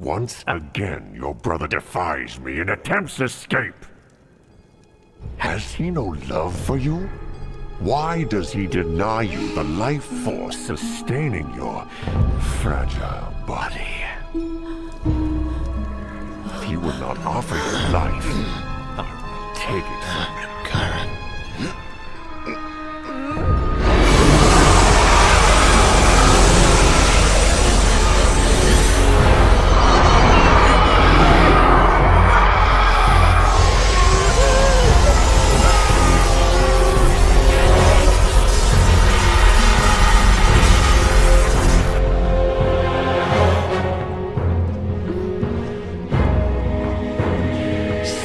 Once again, your brother defies me and attempts escape. Has he no love for you? Why does he deny you the life force sustaining your fragile body? If he would not offer you life, I will take it from him. Karen.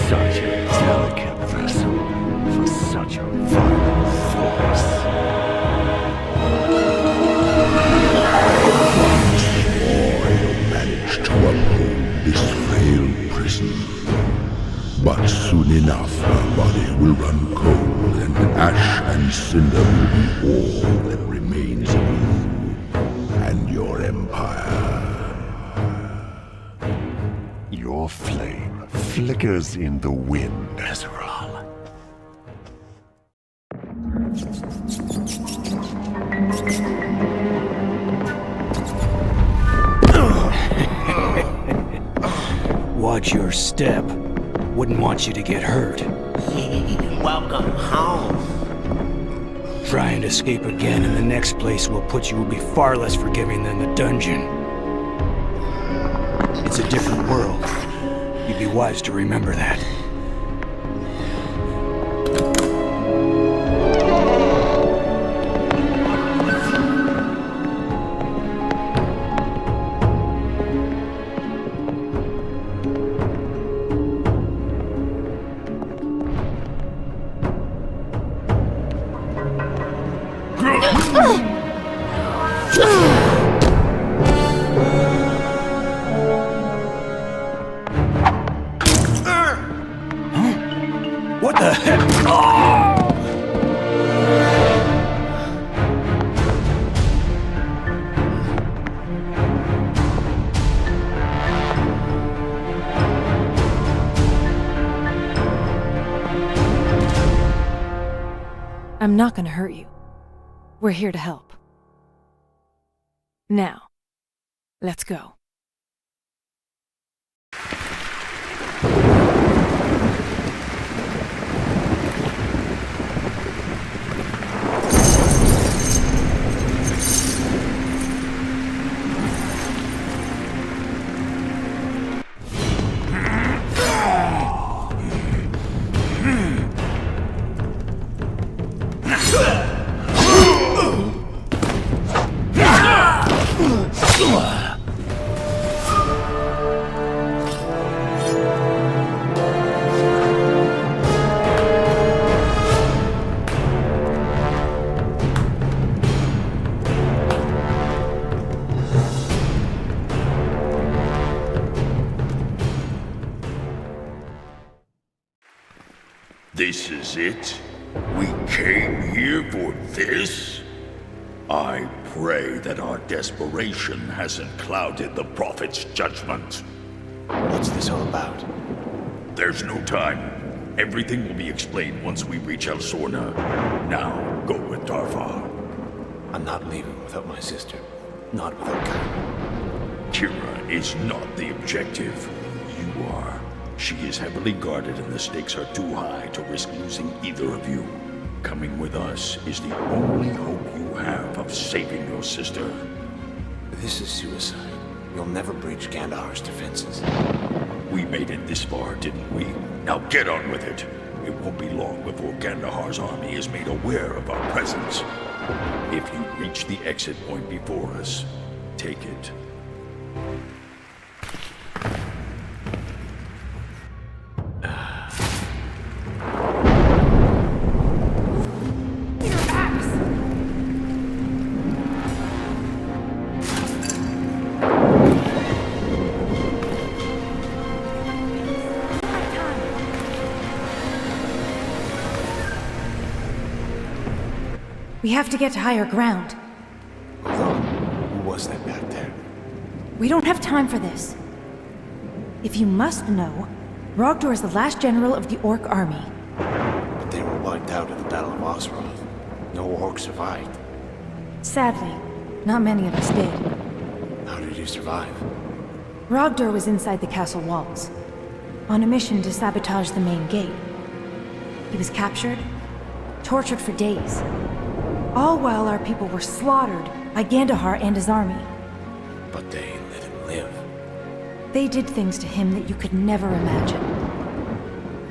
Such a delicate vessel for such a violent force. Oil managed to uphold this frail prison. But soon enough, her body will run cold, and ash and cinder will be all that remains of you and your empire. Your flame flickers in the wind, Ezreal. Watch your step. Wouldn't want you to get hurt. Welcome home. Try and escape again, and the next place we'll put you will be far less forgiving than the dungeon. It's a different world. You'd be wise to remember that. What the heck? I'm not gonna hurt you. We're here to help. Now, let's go. This is it? We came here for this? I pray that our desperation hasn't clouded the Prophet's judgment. What's this all about? There's no time. Everything will be explained once we reach El Sorna. Now, go with Darvar. I'm not leaving without my sister. Not without Karen. Kira is not the objective. You are. She is heavily guarded and the stakes are too high to risk losing either of you. Coming with us is the only hope you have of saving your sister. This is suicide. You'll never breach Gandahar's defenses. We made it this far, didn't we? Now get on with it. It won't be long before Gandahar's army is made aware of our presence. If you reach the exit point before us, take it. We have to get to higher ground. Hold on. Who was that back there? We don't have time for this. If you must know, Rogdor is the last general of the Orc army. But they were wiped out at the Battle of Osroth. No orc survived. Sadly, not many of us did. How did you survive? Rogdor was inside the castle walls, on a mission to sabotage the main gate. He was captured, tortured for days, all while our people were slaughtered by Gandahar and his army. But they let him live. They did things to him that you could never imagine,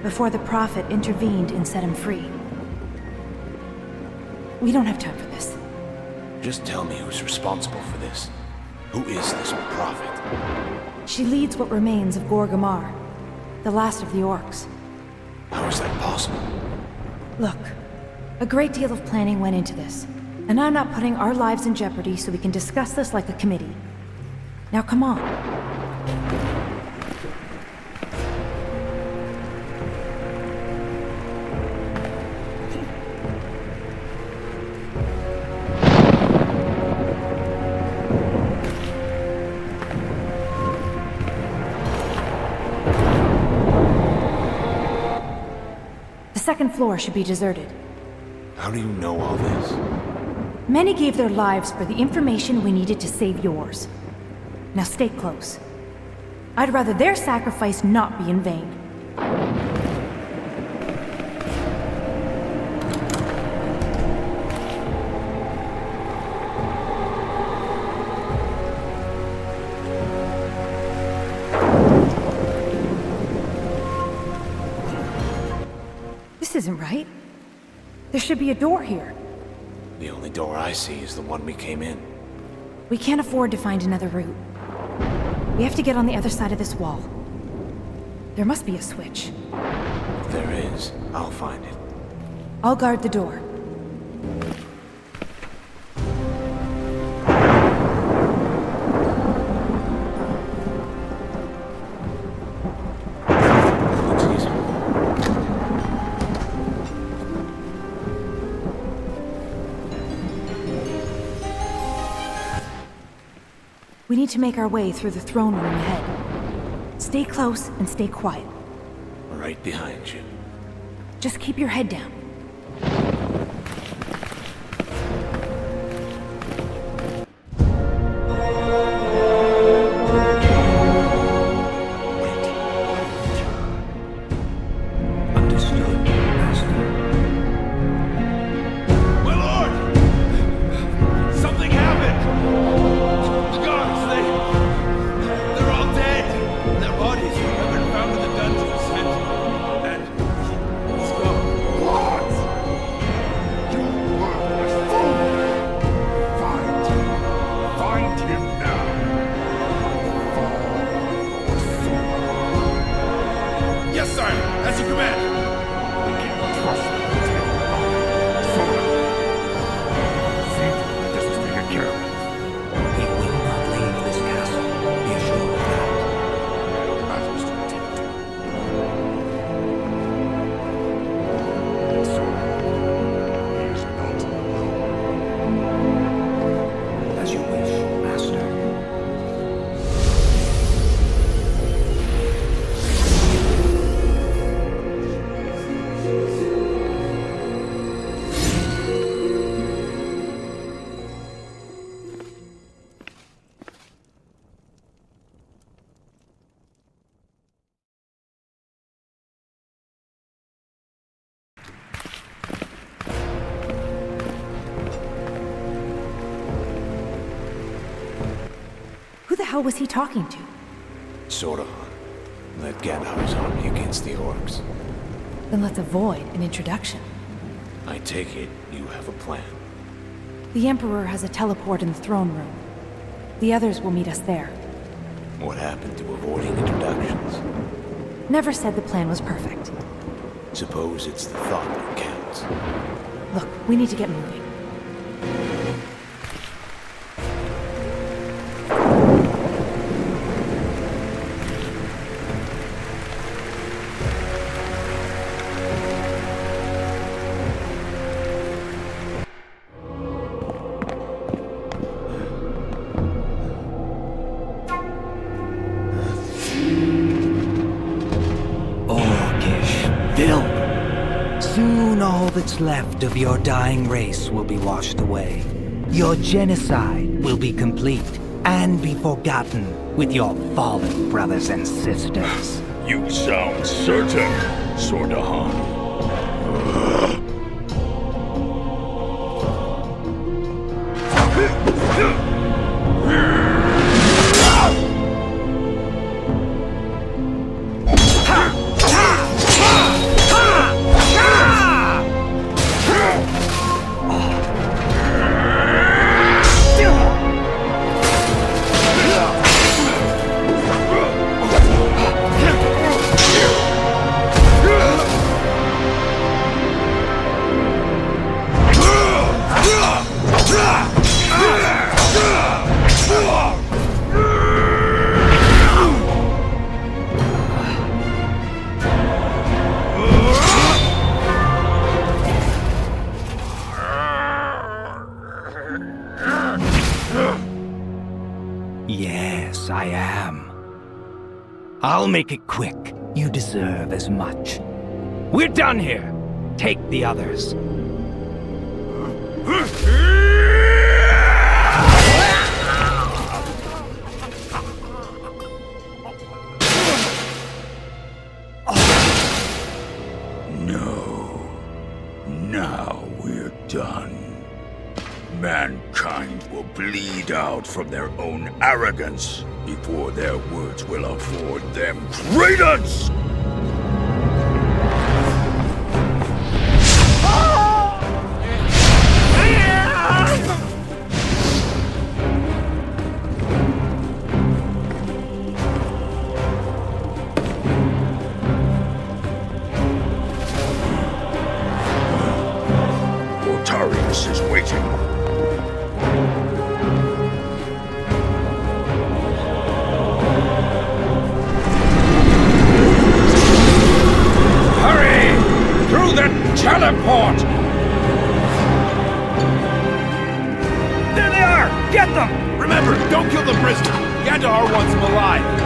before the Prophet intervened and set him free. We don't have time for this. Just tell me who's responsible for this. Who is this prophet? She leads what remains of Gorgamar, the last of the orcs. How is that possible? Look, a great deal of planning went into this, and I'm not putting our lives in jeopardy so we can discuss this like a committee. Now come on. The second floor should be deserted. How do you know all this? Many gave their lives for the information we needed to save yours. Now stay close. I'd rather their sacrifice not be in vain. This isn't right. There should be a door here. The only door I see is the one we came in. We can't afford to find another route. We have to get on the other side of this wall. There must be a switch. If there is, I'll find it. I'll guard the door. Excuse me. We need to make our way through the throne room ahead. Stay close and stay quiet. Right behind you. Just keep your head down. Understood, Master. My lord! Something happened! The guards, they're all dead! Their bodies have been found in the dungeons, and he's gone. What? You worthless fool! Find him. Find him now. Yes, sire! As you command! We can trust him to take him along. Savannah. See to it this is taken care of. He will not leave this castle. Be assured of that. Matters to attend to. So, he is not alone. As you wish, Master. Who the hell was he talking to? Sauron led Gandhar's army against the orcs. Then let's avoid an introduction. I take it you have a plan. The Emperor has a teleport in the throne room. The others will meet us there. What happened to avoiding introductions? Never said the plan was perfect. Suppose it's the thought that counts. Look, we need to get moving. Soon all that's left of your dying race will be washed away. Your genocide will be complete and be forgotten with your fallen brothers and sisters. You sound certain, Sordahan. Yes, I am. I'll make it quick. You deserve as much. We're done here. Take the others. No. Now we're done. Mankind will bleed out from their own arrogance before their words will afford them credence! Otarius is waiting. Hurry! Through the teleport! There they are! Get them! Remember, don't kill the prisoner. Gandahar wants him alive.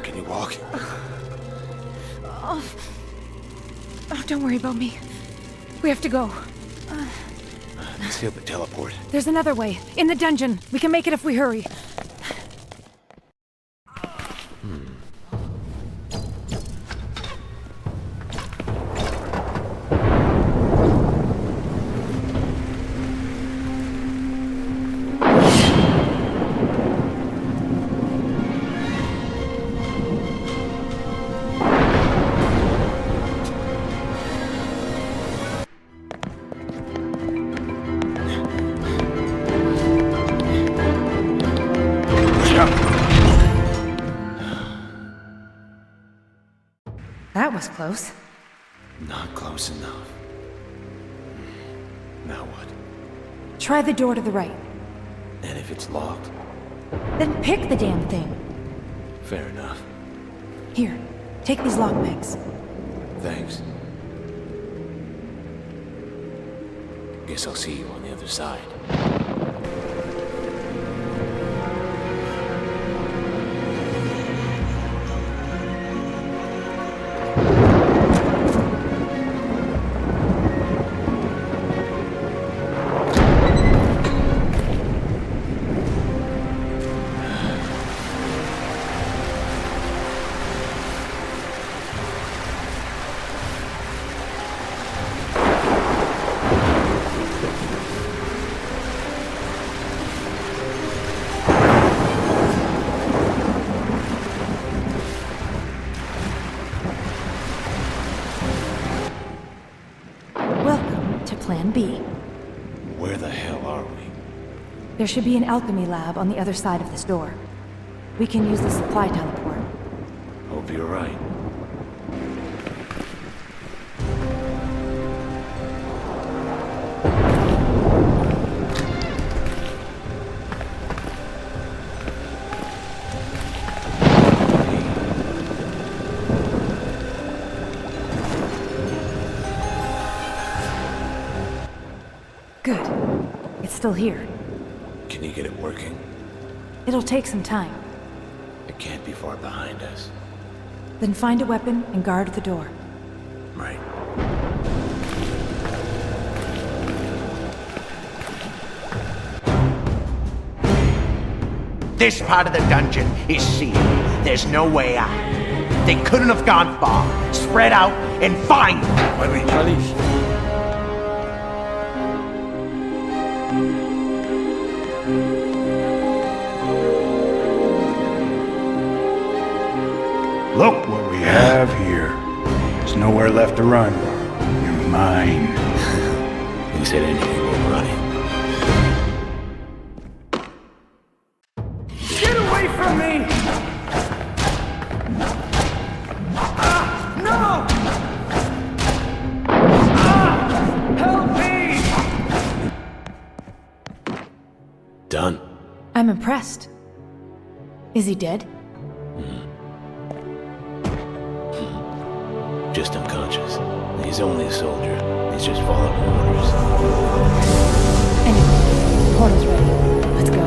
Can you walk? Oh, don't worry about me. We have to go. Let's hit the teleport. There's another way. In the dungeon. We can make it if we hurry. That was close. Not close enough. Now what? Try the door to the right. And if it's locked? Then pick the damn thing. Fair enough. Here, take these lockpicks. Thanks. Guess I'll see you on the other side. Welcome to Plan B. Where the hell are we? There should be an alchemy lab on the other side of this door. We can use the supply teleport. Hope you're right. still here. Can you get it working? It'll take some time. It can't be far behind us. Then find a weapon and guard the door. Right. This part of the dungeon is sealed. There's no way out. They couldn't have gone far. Spread out and find them. Look what we have here. There's nowhere left to run. You're mine. Who said anything about running? Get away from me! No! Help me! Done. I'm impressed. Is he dead? Just unconscious. He's only a soldier. He's just following orders. Anyway, portal's ready. Let's go.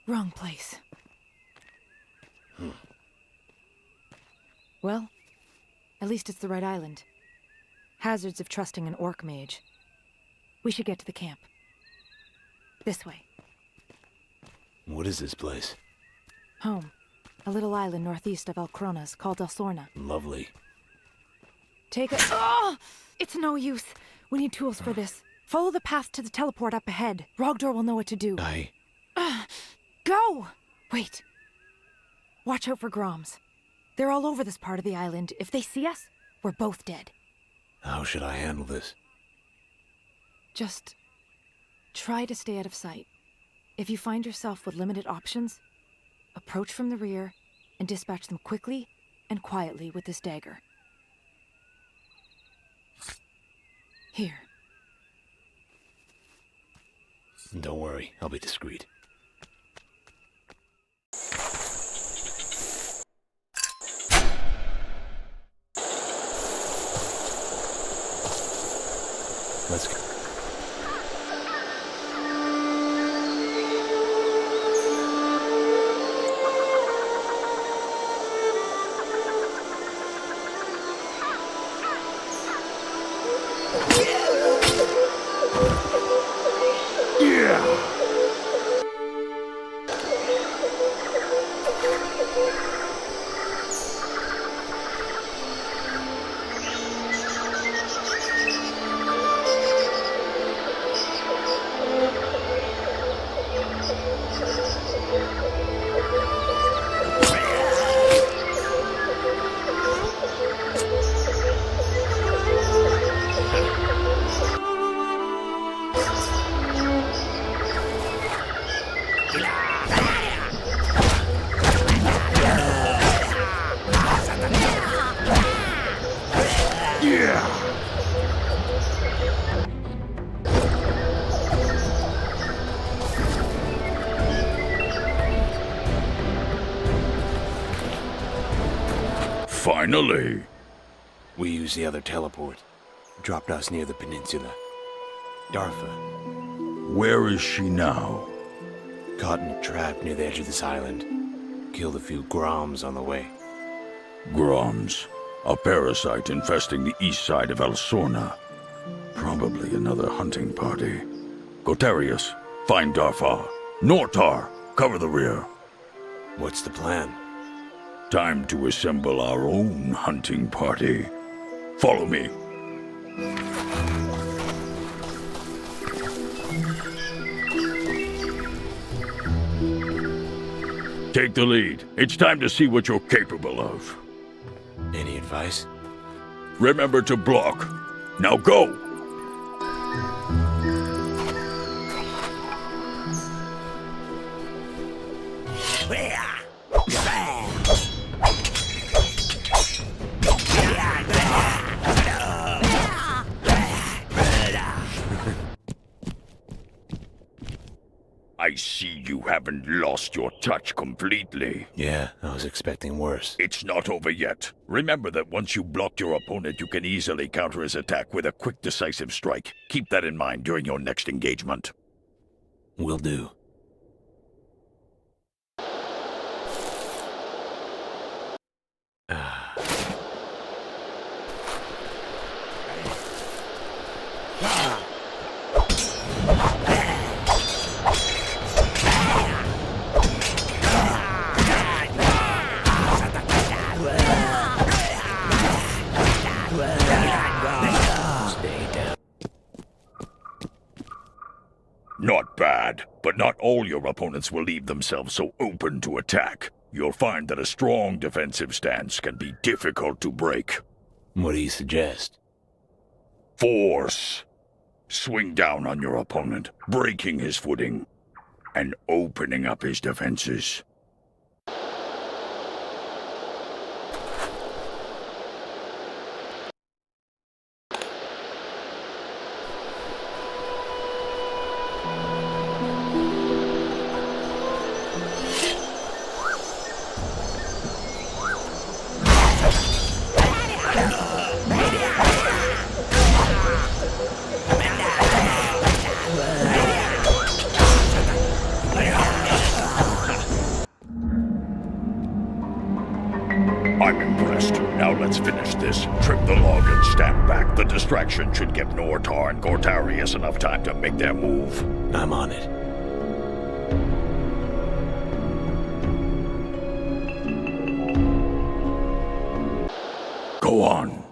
Wrong place. Well, at least it's the right island. Hazards of trusting an orc mage. We should get to the camp. This way. What is this place? Home. A little island northeast of El Cronas called El Sorna. Lovely. Take a... Oh! It's no use. We need tools for this. Follow the path to the teleport up ahead. Rogdor will know what to do. Go! Wait. Watch out for Groms. They're all over this part of the island. If they see us, we're both dead. How should I handle this? Just try to stay out of sight. If you find yourself with limited options, approach from the rear and dispatch them quickly and quietly with this dagger. Here. Don't worry, I'll be discreet. Let's go. Finally! We used the other teleport. Dropped us near the peninsula. Darfa, Where is she now? caught in a trap near the edge of this island. Killed a few Groms on the way. Groms, a parasite infesting the east side of El Sorna. Probably another hunting party. Gotarius, find Darfa. Nortar, cover the rear. What's the plan? Time to assemble our own hunting party. Follow me. Take the lead. It's time to see what you're capable of. Any advice? Remember to block. Now go! I see you haven't lost your touch completely. Yeah, I was expecting worse. It's not over yet. Remember that once you block your opponent, you can easily counter his attack with a quick, decisive strike. Keep that in mind during your next engagement. Will do. Not bad, but not all your opponents will leave themselves so open to attack. You'll find that a strong defensive stance can be difficult to break. What do you suggest? Force. Swing down on your opponent, breaking his footing, and opening up his defenses. I'm impressed. Now let's finish this. Trim the log and stand back. The distraction should give Nortar and Gortarius enough time to make their move. I'm on it. Go on.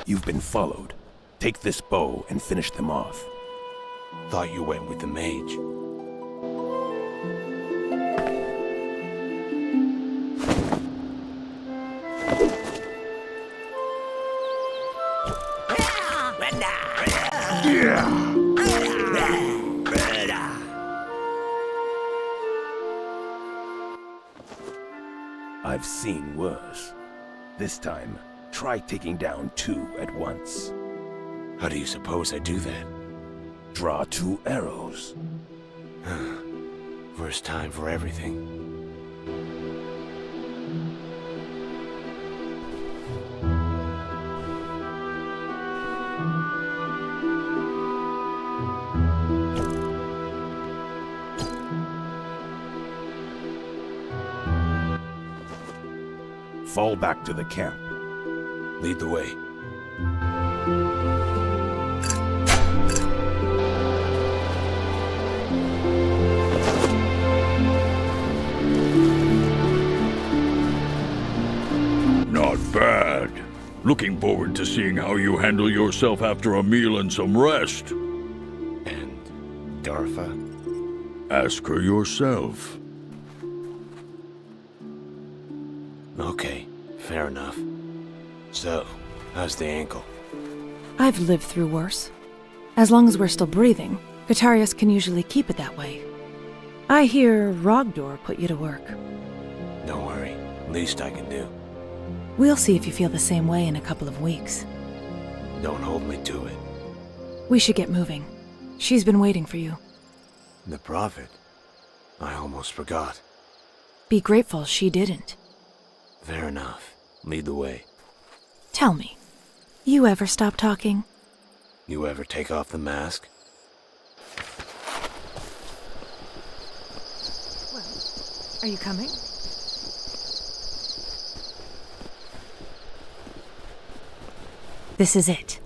You've been followed. Take this bow and finish them off. Thought you went with the mage. I've seen worse. This time, try taking down 2 at once. How do you suppose I do that? Draw 2 arrows. First time for everything. Fall back to the camp. Lead the way. Not bad. Looking forward to seeing how you handle yourself after a meal and some rest. And Darfa? Ask her yourself. Okay, fair enough. So, how's the ankle? I've lived through worse. As long as we're still breathing, Gortarius can usually keep it that way. I hear Rogdor put you to work. Don't worry, least I can do. We'll see if you feel the same way in a couple of weeks. Don't hold me to it. We should get moving. She's been waiting for you. The Prophet? I almost forgot. Be grateful she didn't. Fair enough. Lead the way. Tell me, you ever stop talking? You ever take off the mask? Are you coming? This is it.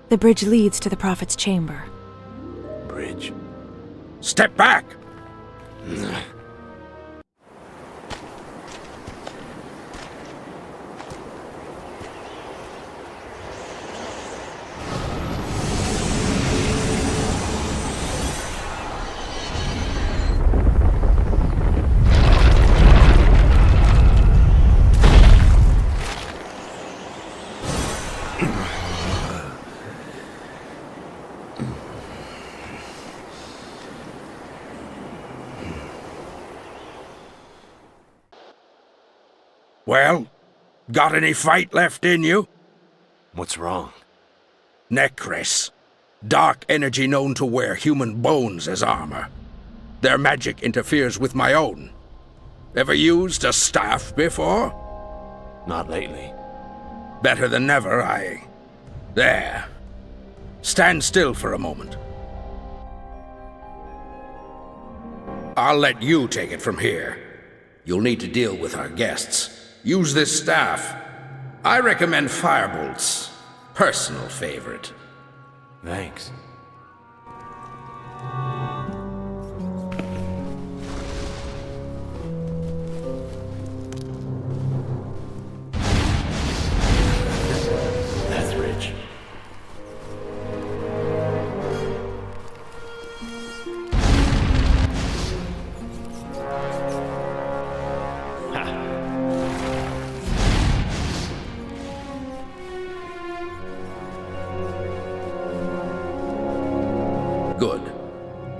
The bridge leads to the Prophet's chamber. Bridge? Step back! Well, got any fight left in you? What's wrong? Necris. Dark energy known to wear human bones as armor. Their magic interferes with my own. Ever used a staff before? Not lately. Better than never, There. Stand still for a moment. I'll let you take it from here. You'll need to deal with our guests. Use this staff. I recommend Firebolt's personal favorite. Thanks. That's rich. Good.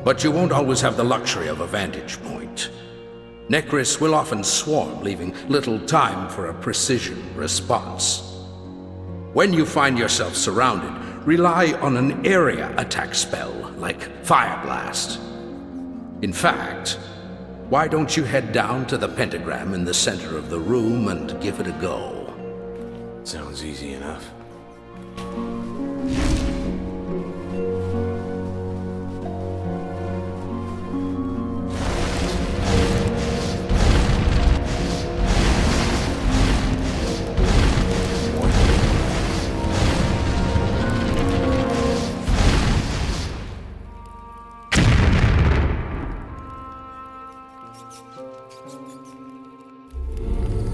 But you won't always have the luxury of a vantage point. Necris will often swarm, leaving little time for a precision response. When you find yourself surrounded, rely on an area attack spell, like Fire Blast. In fact, why don't you head down to the pentagram in the center of the room and give it a go? Sounds easy enough.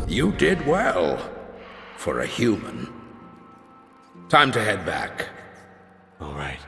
You did well, for a human. Time to head back. All right.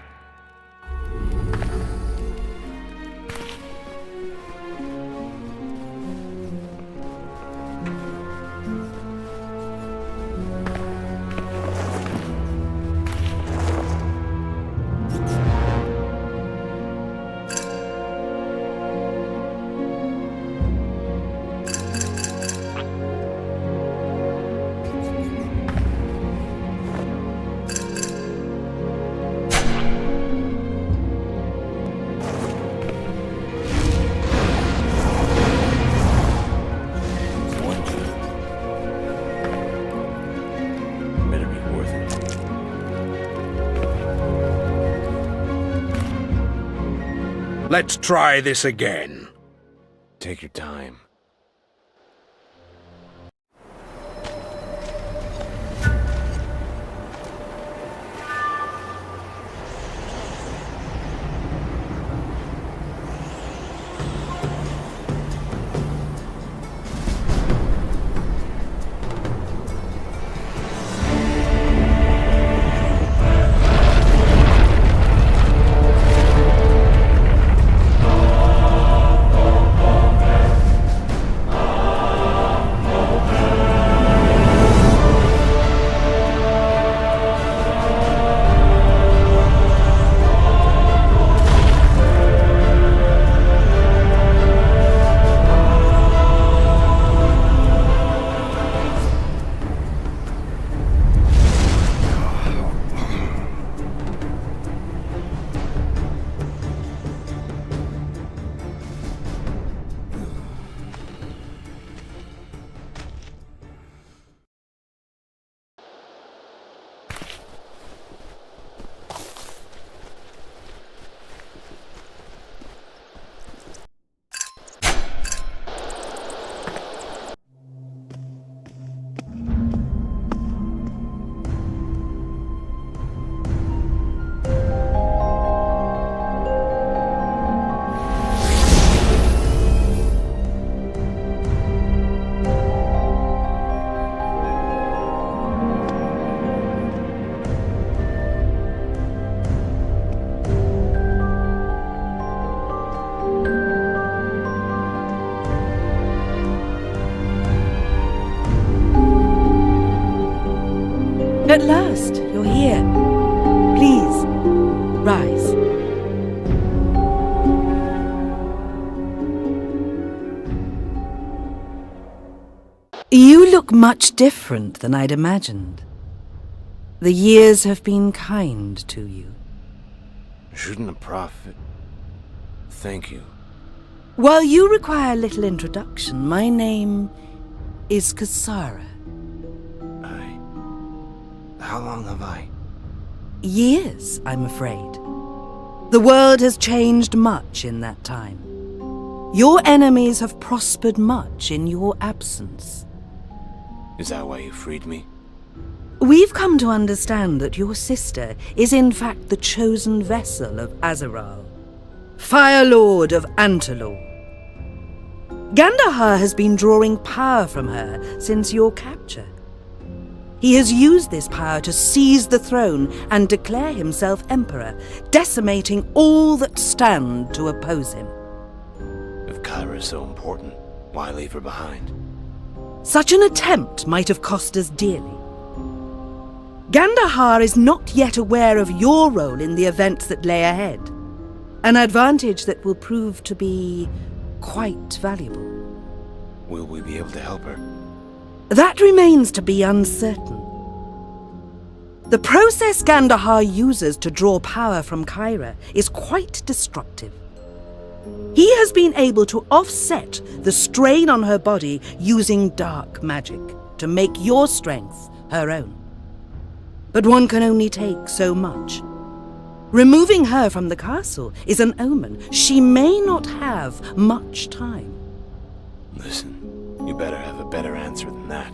Better be worth it. Let's try this again. Take your time. At last, you're here. Please, rise. You look much different than I'd imagined. The years have been kind to you. Shouldn't a prophet... Thank you. While you require little introduction, my name is Kasara. How long have I? Years, I'm afraid. The world has changed much in that time. Your enemies have prospered much in your absence. Is that why you freed me? We've come to understand that your sister is in fact the chosen vessel of Azeral, Fire Lord of Antalor. Gandahar has been drawing power from her since your capture. He has used this power to seize the throne and declare himself emperor, decimating all that stand to oppose him. If Kyra is so important, why leave her behind? Such an attempt might have cost us dearly. Gandahar is not yet aware of your role in the events that lay ahead, an advantage that will prove to be quite valuable. Will we be able to help her? That remains to be uncertain. The process Gandahar uses to draw power from Kyra is quite destructive. He has been able to offset the strain on her body using dark magic to make your strength her own. But one can only take so much. Removing her from the castle is an omen. She may not have much time. Listen, you better have a better answer than that.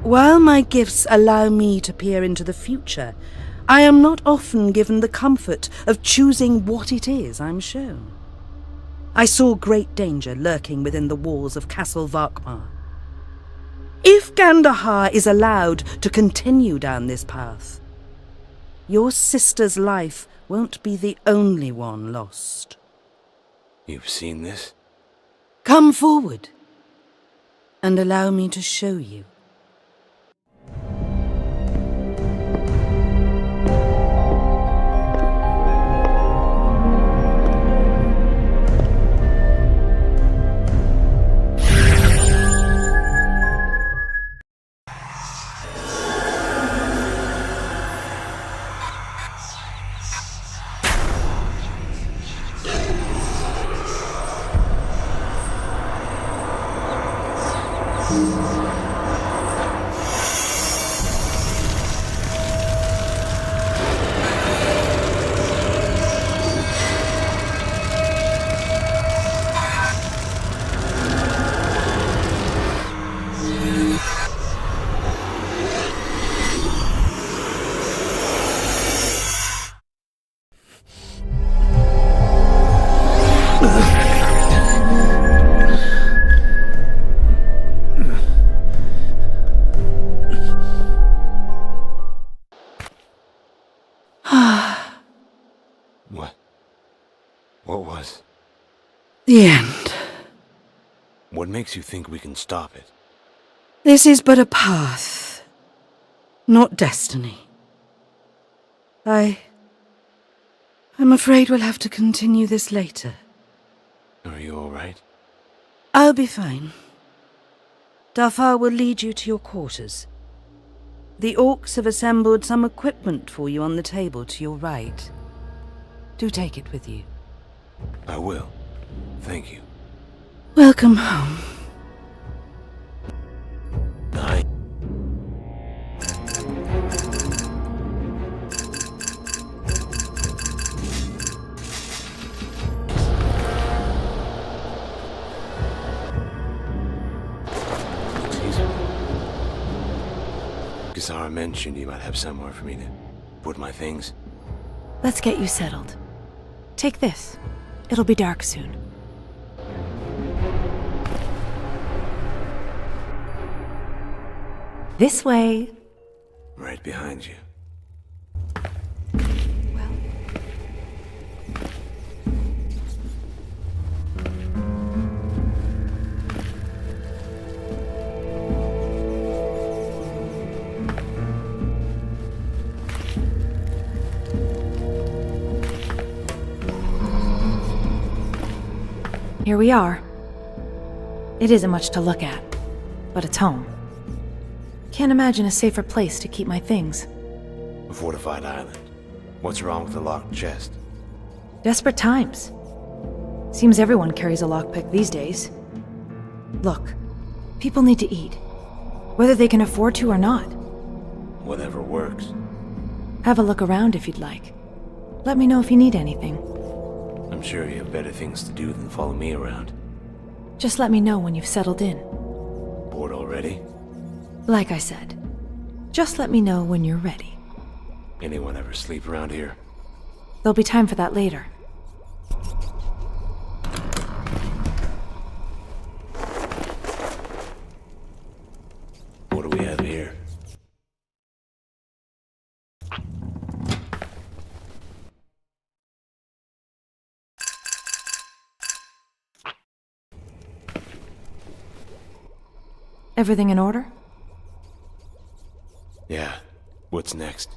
While my gifts allow me to peer into the future, I am not often given the comfort of choosing what it is I'm shown. I saw great danger lurking within the walls of Castle Varkmar. If Gandahar is allowed to continue down this path, your sister's life won't be the only one lost. You've seen this? Come forward and allow me to show you. What was? The end. What makes you think we can stop it? This is but a path, not destiny. I'm afraid we'll have to continue this later. Are you all right? I'll be fine. Dafar will lead you to your quarters. The orcs have assembled some equipment for you on the table to your right. Do take it with you. I will. Thank you. Welcome home. I... Excuse me. Kasara mentioned you might have somewhere for me to put my things. Let's get you settled. Take this. It'll be dark soon. This way. Right behind you. Well. here we are. It isn't much to look at, but it's home. Can't imagine a safer place to keep my things. A fortified island. What's wrong with the locked chest? Desperate times. Seems everyone carries a lockpick these days. Look, people need to eat, whether they can afford to or not. Whatever works. Have a look around if you'd like. Let me know if you need anything. I'm sure you have better things to do than follow me around. Just let me know when you've settled in. Bored already? Like I said, just let me know when you're ready. Anyone ever sleep around here? There'll be time for that later. What do we have here? Everything in order? Yeah. What's next?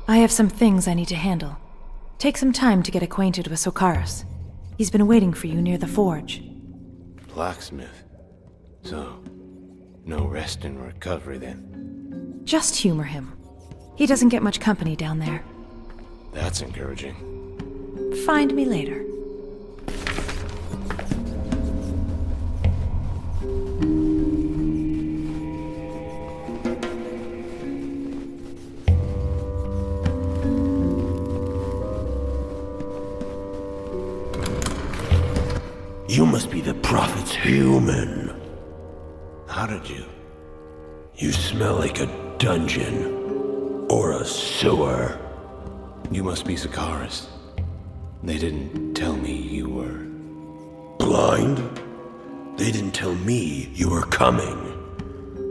I have some things I need to handle. Take some time to get acquainted with Sokaris. He's been waiting for you near the forge. Blacksmith. So, no rest and recovery then? Just humor him. He doesn't get much company down there. That's encouraging. Find me later. You must be the Prophet's human. How did you? You smell like a dungeon. Or a sewer. You must be Sokaris. They didn't tell me you were... Blind? They didn't tell me you were coming.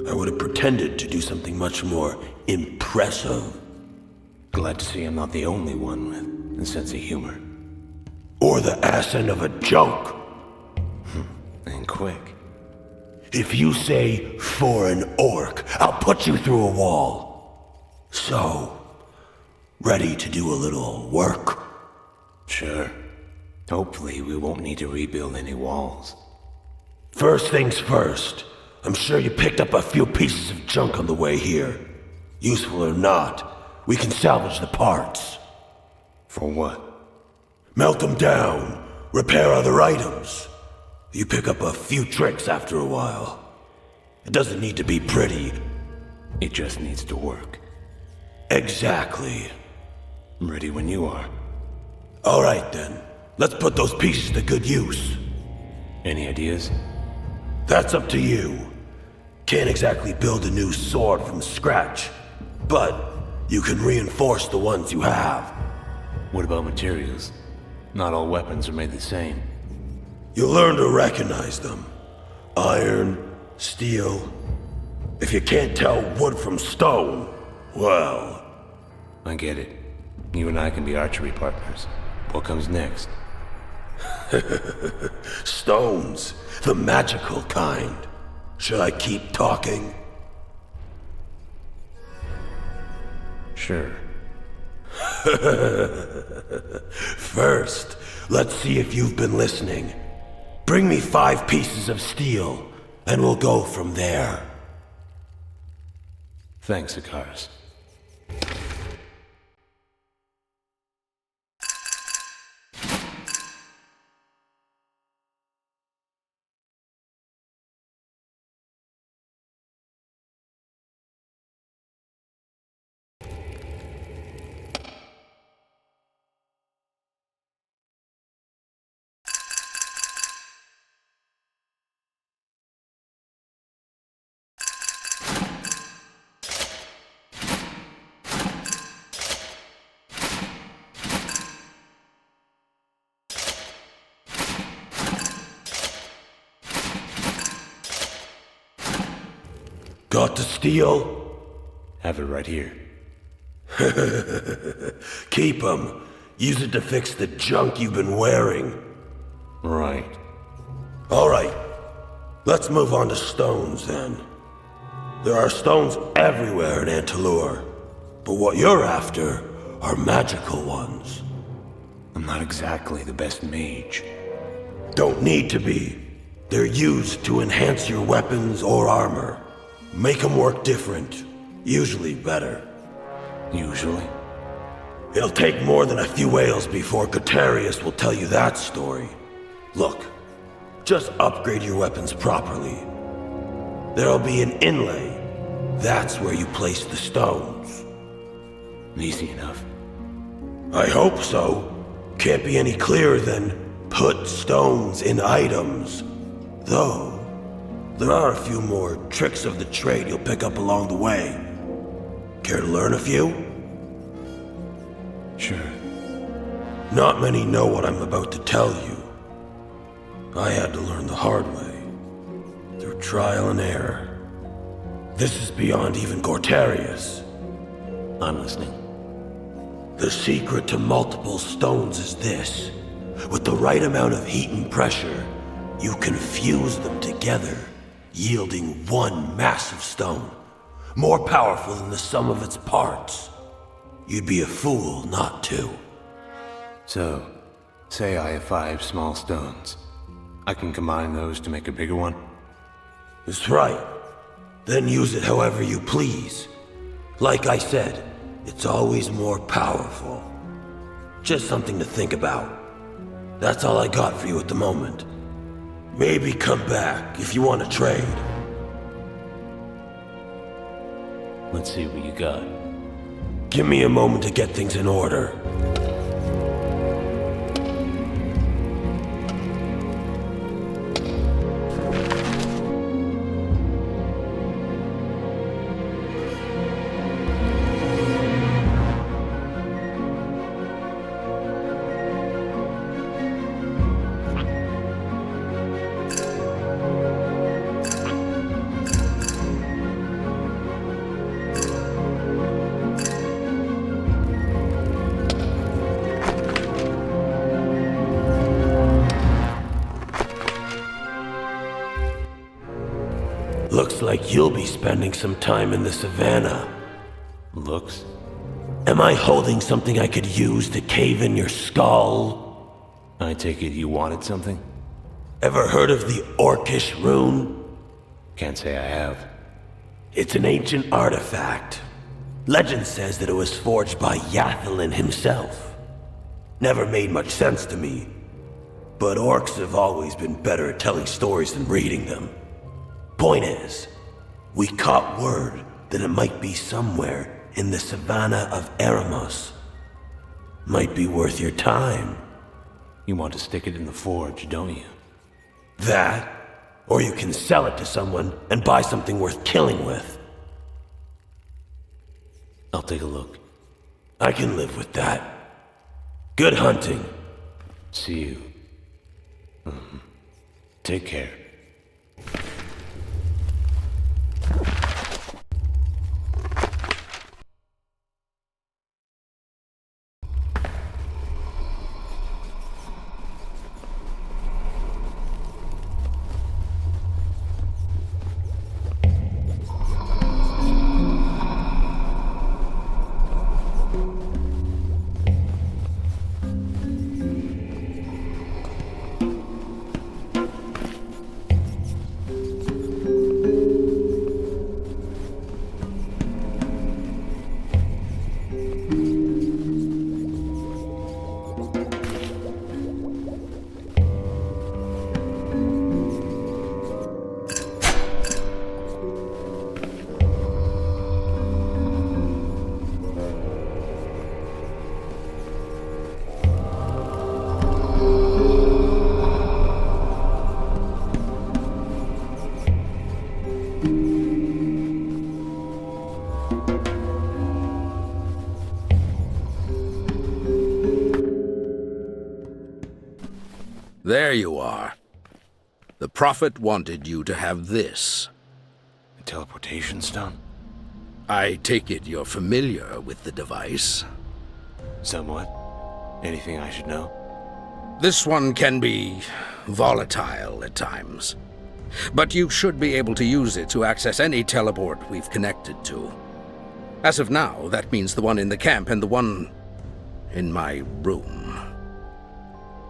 I would have pretended to do something much more impressive. Glad to see I'm not the only one with a sense of humor. Or the ass end of a joke. And quick. If you say foreign orc, I'll put you through a wall. So, ready to do a little work? Sure. Hopefully we won't need to rebuild any walls. First things first. I'm sure you picked up a few pieces of junk on the way here. Useful or not, we can salvage the parts. For what? Melt them down, repair other items. You pick up a few tricks after a while. It doesn't need to be pretty. It just needs to work. Exactly. I'm ready when you are. All right then. Let's put those pieces to good use. Any ideas? That's up to you. Can't exactly build a new sword from scratch, but you can reinforce the ones you have. What about materials? Not all weapons are made the same. You'll learn to recognize them. Iron, steel. If you can't tell wood from stone, well... I get it. You and I can be archery partners. What comes next? Stones. The magical kind. Should I keep talking? Sure. First, let's see if you've been listening. Bring me 5 pieces of steel, and we'll go from there. Thanks, Sokaris. Got the steel? Have it right here. Keep 'em. Use it to fix the junk you've been wearing. Right. All right. Let's move on to stones, then. There are stones everywhere in Antalur. But what you're after are magical ones. I'm not exactly the best mage. don't need to be. They're used to enhance your weapons or armor. Make them work different. Usually better. Usually? It'll take more than a few ales before Gutarius will tell you that story. Look, just upgrade your weapons properly. There'll be an inlay. That's where you place the stones. Easy enough. I hope so. Can't be any clearer than put stones in items. Though, there are a few more tricks of the trade you'll pick up along the way. Care to learn a few? Sure. Not many know what I'm about to tell you. I had to learn the hard way, through trial and error. This is beyond even Gortarius. I'm listening. The secret to multiple stones is this. With the right amount of heat and pressure, you can fuse them together, yielding one massive stone, more powerful than the sum of its parts. You'd be a fool not to. So, say I have 5 small stones. I can combine those to make a bigger one? That's right. Then use it however you please. Like I said, it's always more powerful. Just something to think about. That's all I got for you at the moment. Maybe come back if you want to trade. Let's see what you got. Give me a moment to get things in order. Looks like you'll be spending some time in the Savannah. Looks? Am I holding something I could use to cave in your skull? I take it you wanted something? Ever heard of the Orcish rune? Can't say I have. It's an ancient artifact. Legend says that it was forged by Yathalin himself. Never made much sense to me. But orcs have always been better at telling stories than reading them. Point is, we caught word that it might be somewhere in the Savannah of Eremos. Might be worth your time. You want to stick it in the forge, don't you? That, or you can sell it to someone and buy something worth killing with. I'll take a look. I can live with that. Good hunting. See you. Take care. There you are. The Prophet wanted you to have this. A teleportation stone? I take it you're familiar with the device. Somewhat. Anything I should know? This one can be volatile at times. But you should be able to use it to access any teleport we've connected to. As of now, that means the one in the camp and the one in my room.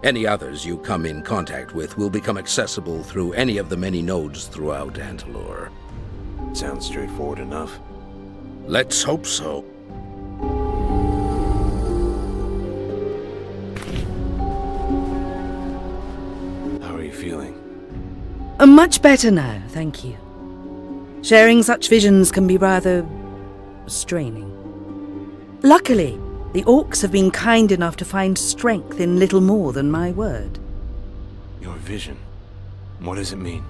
Any others you come in contact with will become accessible through any of the many nodes throughout Antalor. Sounds straightforward enough. Let's hope so. How are you feeling? Much better now, thank you. Sharing such visions can be rather straining. Luckily, the orcs have been kind enough to find strength in little more than my word. Your vision? What does it mean?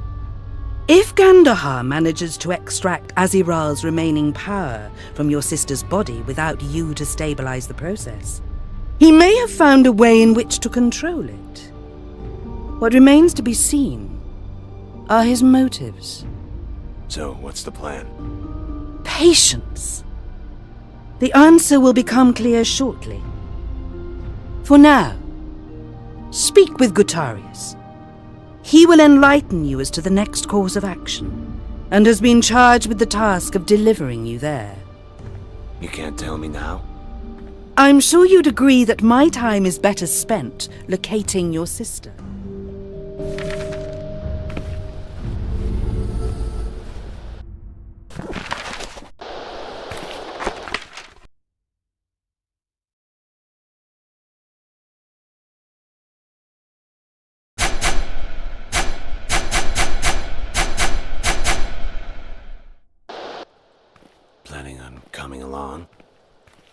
If Gandahar manages to extract Aziral's remaining power from your sister's body without you to stabilize the process, he may have found a way in which to control it. What remains to be seen are his motives. So, what's the plan? Patience. The answer will become clear shortly. For now, speak with Gutarius. He will enlighten you as to the next course of action, and has been charged with the task of delivering you there. You can't tell me now? I'm sure you'd agree that my time is better spent locating your sister. Planning on coming along?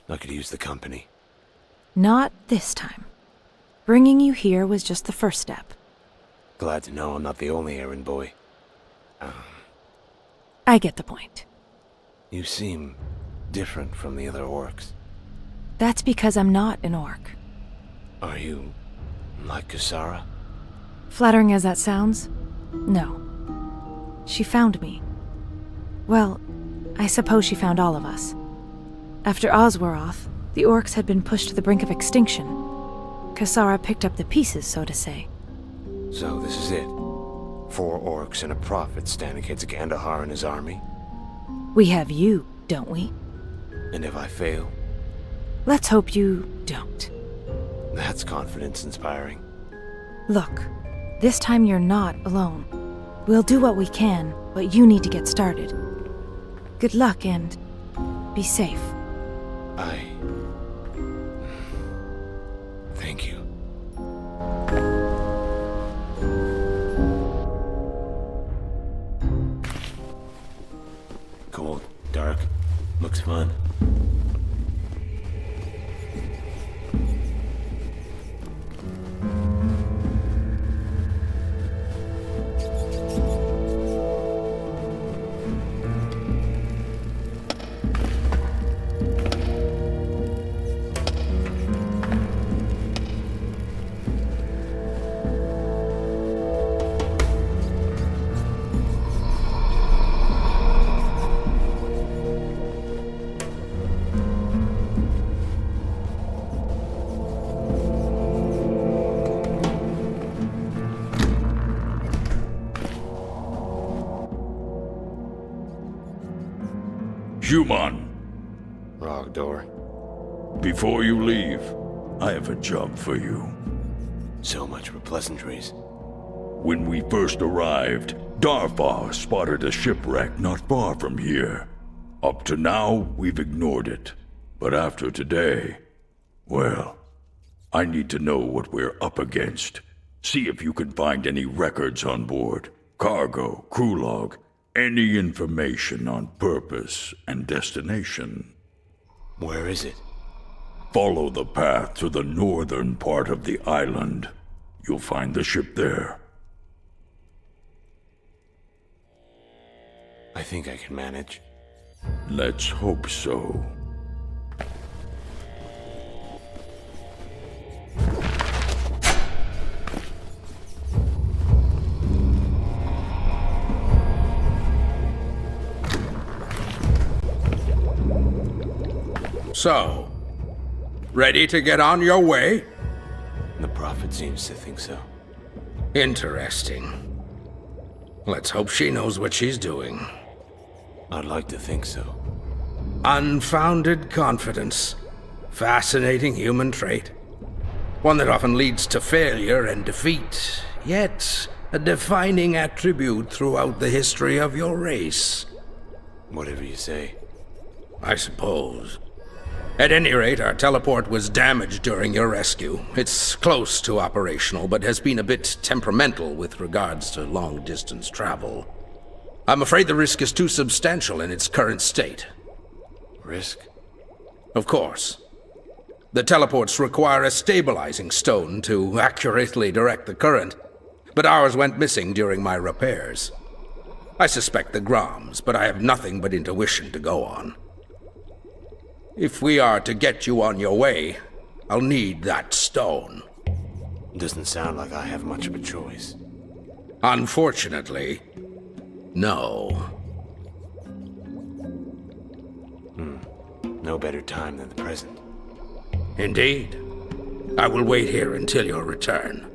I could use the company. Not this time. Bringing you here was just the first step. Glad to know I'm not the only errand boy. I get the point. You seem different from the other orcs. That's because I'm not an orc. Are you like Kasara? Flattering as that sounds, no. She found me. Well, I suppose she found all of us. After Oswaroth, the orcs had been pushed to the brink of extinction. Kasara picked up the pieces, so to say. So this is it? 4 orcs and a prophet stand against Gandahar and his army? We have you, don't we? And if I fail? Let's hope you don't. That's confidence-inspiring. Look, this time you're not alone. We'll do what we can, but you need to get started. Good luck and be safe. Thank you. Cold, dark, looks fun. Human, Rogdor. before you leave, I have a job for you. So much for pleasantries. When we first arrived, Darfar spotted a shipwreck not far from here. Up to now, we've ignored it. But after today, well, I need to know what we're up against. See if you can find any records on board. Cargo, crew log, any information on purpose and destination. Where is it? Follow the path to the northern part of the island. You'll find the ship there. I think I can manage. Let's hope so. So, ready to get on your way? The prophet seems to think so. Interesting. Let's hope she knows what she's doing. I'd like to think so. Unfounded confidence. Fascinating human trait. one that often leads to failure and defeat, yet a defining attribute throughout the history of your race. Whatever you say. I suppose. At any rate, our teleport was damaged during your rescue. It's close to operational, but has been a bit temperamental with regards to long-distance travel. I'm afraid the risk is too substantial in its current state. Risk? Of course. The teleports require a stabilizing stone to accurately direct the current, but ours went missing during my repairs. I suspect the Groms, but I have nothing but intuition to go on. If we are to get you on your way, I'll need that stone. Doesn't sound like I have much of a choice. Unfortunately, no. No better time than the present. Indeed. I will wait here until your return.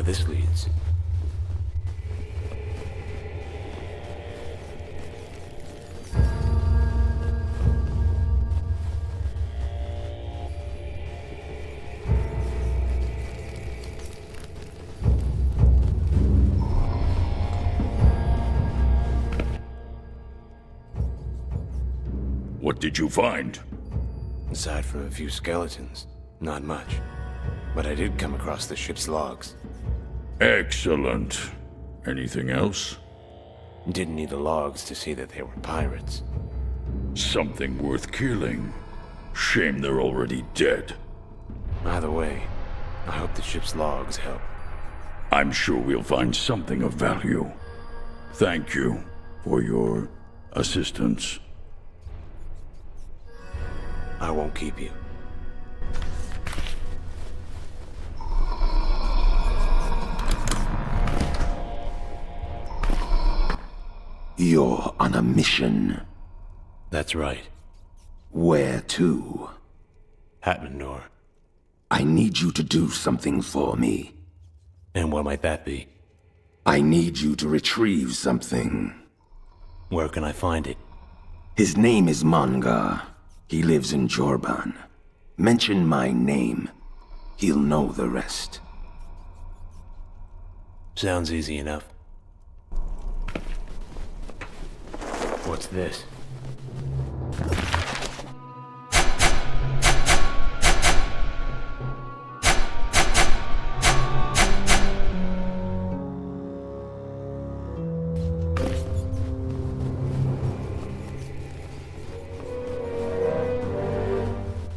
this leads. What did you find? Aside from a few skeletons, not much. But I did come across the ship's logs. Excellent. Anything else? Didn't need the logs to see that they were pirates. Something worth killing. Shame they're already dead. Either way, I hope the ship's logs help. I'm sure we'll find something of value. Thank you for your assistance. I won't keep you. You're on a mission. That's right. Where to? Hatmandor. I need you to do something for me. And what might that be? I need you to retrieve something. Where can I find it? His name is Mongar. He lives in Jorban. Mention my name. He'll know the rest. Sounds easy enough. What's this?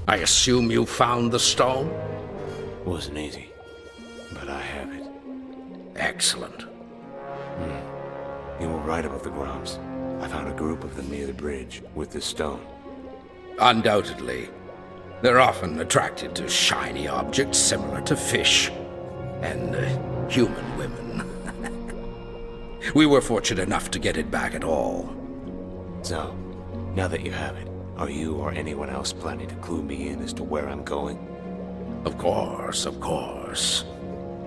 I assume you found the stone? Wasn't easy, but I have it. Excellent. You were right about the Groms. I found a group of them near the bridge with the stone. Undoubtedly. They're often attracted to shiny objects similar to fish. And human women. We were fortunate enough to get it back at all. So, now that you have it, are you or anyone else planning to clue me in as to where I'm going? Of course, of course.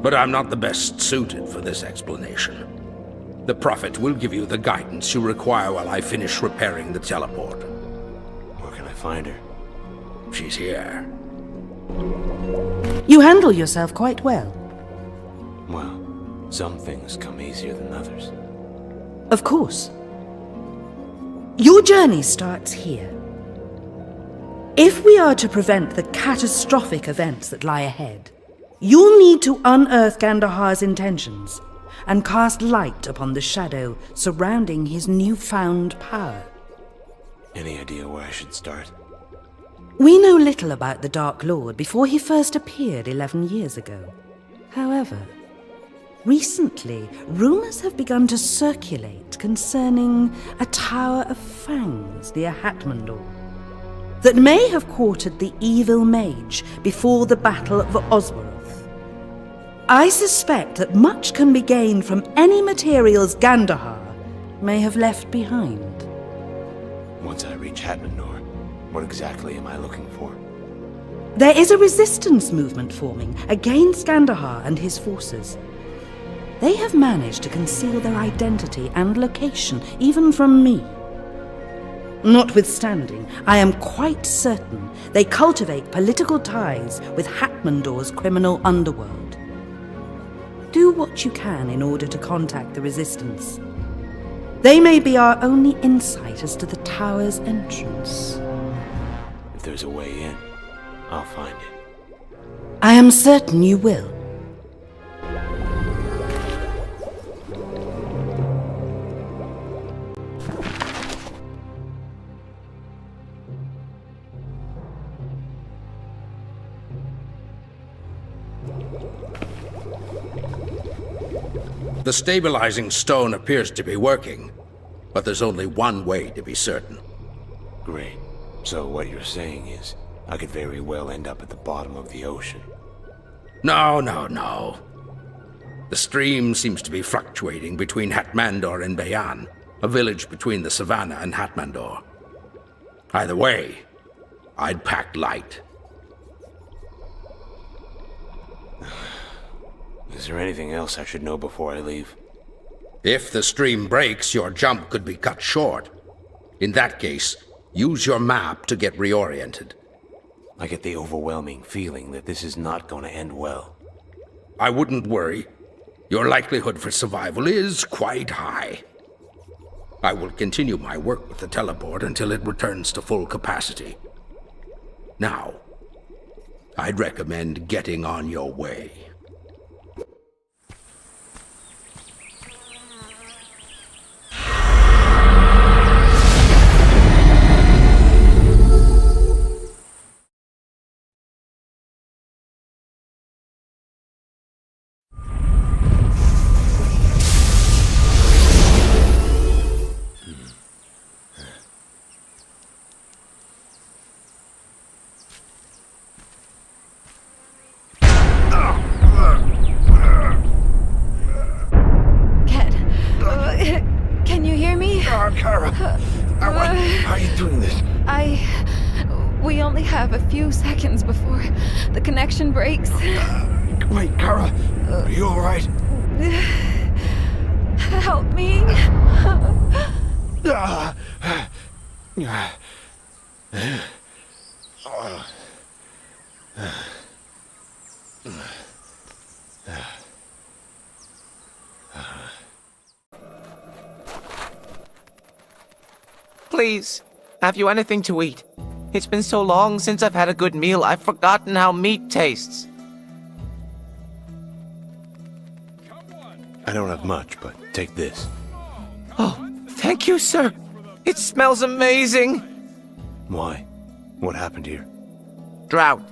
But I'm not the best suited for this explanation. The Prophet will give you the guidance you require while I finish repairing the teleport. Where can I find her? She's here. You handle yourself quite well. Well, some things come easier than others. Of course. Your journey starts here. If we are to prevent the catastrophic events that lie ahead, you'll need to unearth Gandahar's intentions and cast light upon the shadow surrounding his newfound power. Any idea where I should start? We know little about the Dark Lord before he first appeared 11 years ago. However, recently, rumors have begun to circulate concerning a Tower of Fangs near Hatmandor that may have quartered the evil mage before the Battle of Oswaroth. I suspect that much can be gained from any materials Gandahar may have left behind. Once I reach Hatmandor, what exactly am I looking for? There is a resistance movement forming against Gandahar and his forces. They have managed to conceal their identity and location, even from me. Notwithstanding, I am quite certain they cultivate political ties with Hatmandor's criminal underworld. Do what you can in order to contact the Resistance. They may be our only insight as to the tower's entrance. If there's a way in, I'll find it. I am certain you will. The stabilizing stone appears to be working, but there's only one way to be certain. Great. So what you're saying is, I could very well end up at the bottom of the ocean. No. The stream seems to be fluctuating between Hatmandor and Bayan, a village between the Savannah and Hatmandor. Either way, I'd pack light. Is there anything else I should know before I leave? If the stream breaks, your jump could be cut short. In that case, use your map to get reoriented. I get the overwhelming feeling that this is not going to end well. I wouldn't worry. Your likelihood for survival is quite high. I will continue my work with the teleport until it returns to full capacity. Now, I'd recommend getting on your way. Can you hear me? Kara, why are you doing this? We only have a few seconds before the connection breaks. Wait, Kara, are you alright? Help me. Please, have you anything to eat? It's been so long since I've had a good meal, I've forgotten how meat tastes. I don't have much, but take this. Oh, thank you, sir. It smells amazing. Why? What happened here? Drought.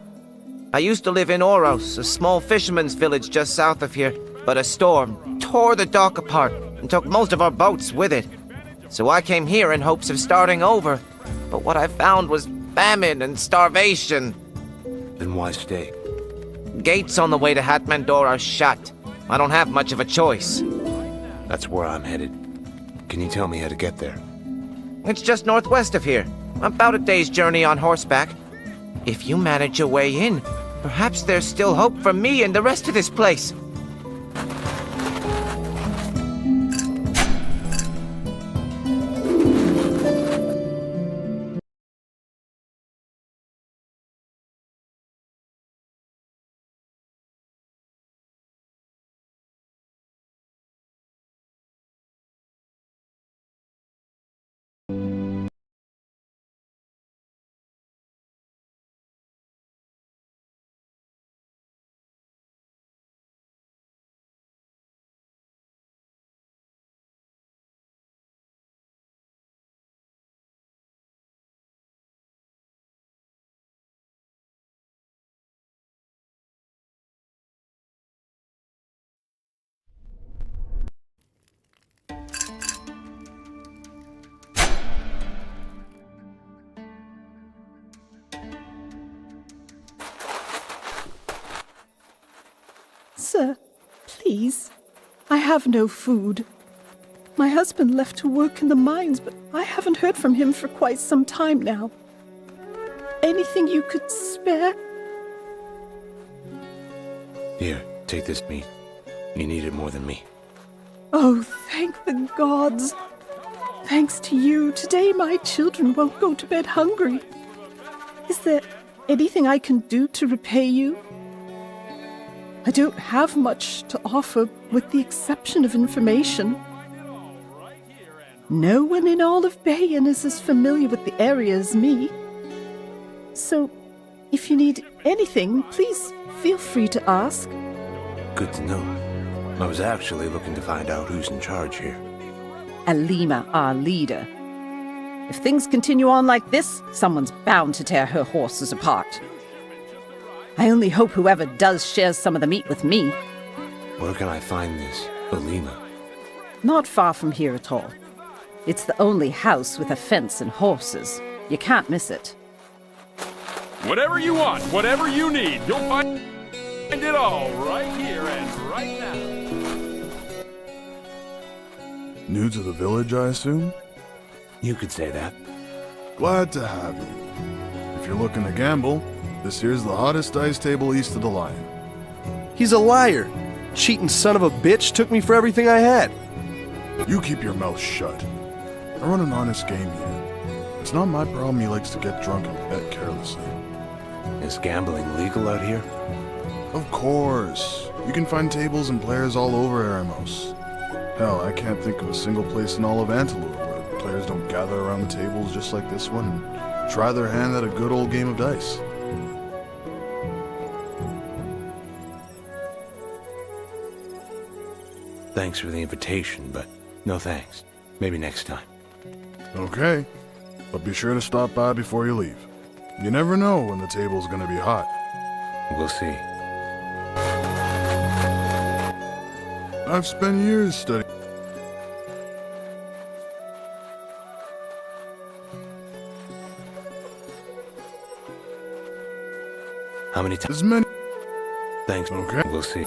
I used to live in Oros, a small fisherman's village just south of here, but a storm tore the dock apart and took most of our boats with it. So I came here in hopes of starting over, but what I found was famine and starvation. Then why stay? Gates on the way to Hatmandor are shut. I don't have much of a choice. That's where I'm headed. Can you tell me how to get there? It's just northwest of here, about a day's journey on horseback. If you manage your way in, perhaps there's still hope for me and the rest of this place. Sir, please. I have no food. My husband left to work in the mines, but I haven't heard from him for quite some time now. Anything you could spare? Here, take this meat. You need it more than me. Oh, thank the gods. Thanks to you, today my children won't go to bed hungry. Is there anything I can do to repay you? I don't have much to offer, with the exception of information. No one in all of Bayan is as familiar with the area as me. So, if you need anything, please feel free to ask. Good to know. I was actually looking to find out who's in charge here. Alima, our leader. If things continue on like this, someone's bound to tear her horses apart. I only hope whoever does shares some of the meat with me. Where can I find this Alima? Not far from here at all. It's the only house with a fence and horses. You can't miss it. Whatever you want, whatever you need, you'll find it all right here and right now. New to the village, I assume? You could say that. Glad to have you. If you're looking to gamble, this here's the hottest dice table east of the Lion. He's a liar. cheating son of a bitch took me for everything I had. You keep your mouth shut. I run an honest game here. It's not my problem he likes to get drunk and bet carelessly. Is gambling legal out here? Of course. You can find tables and players all over Eremos. Hell, I can't think of a single place in all of Antelope where players don't gather around the tables just like this one and try their hand at a good old game of dice. Thanks for the invitation, but no thanks. Maybe next time. Okay, but be sure to stop by before you leave. You never know when the table's gonna be hot. We'll see. I've spent years studying. How many times? As many. Thanks. Okay. We'll see.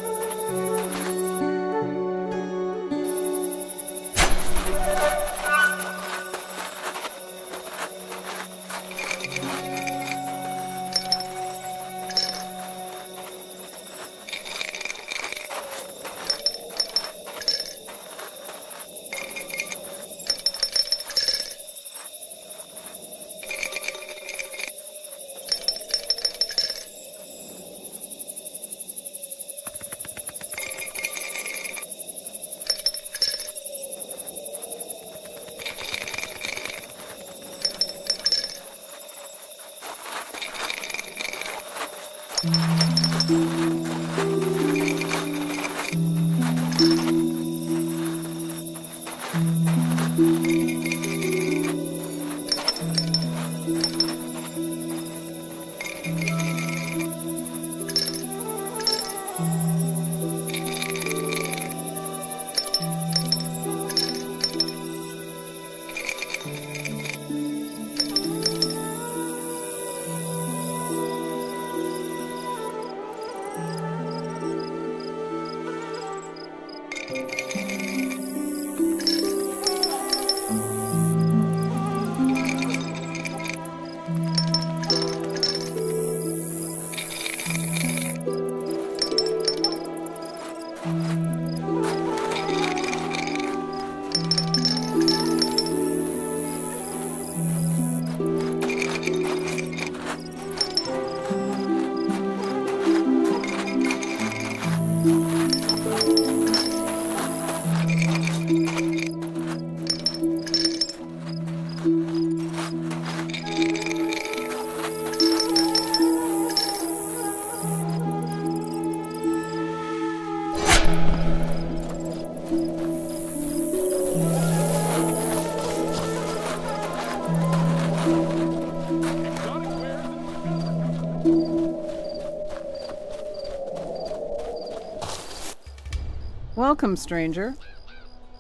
Welcome, stranger.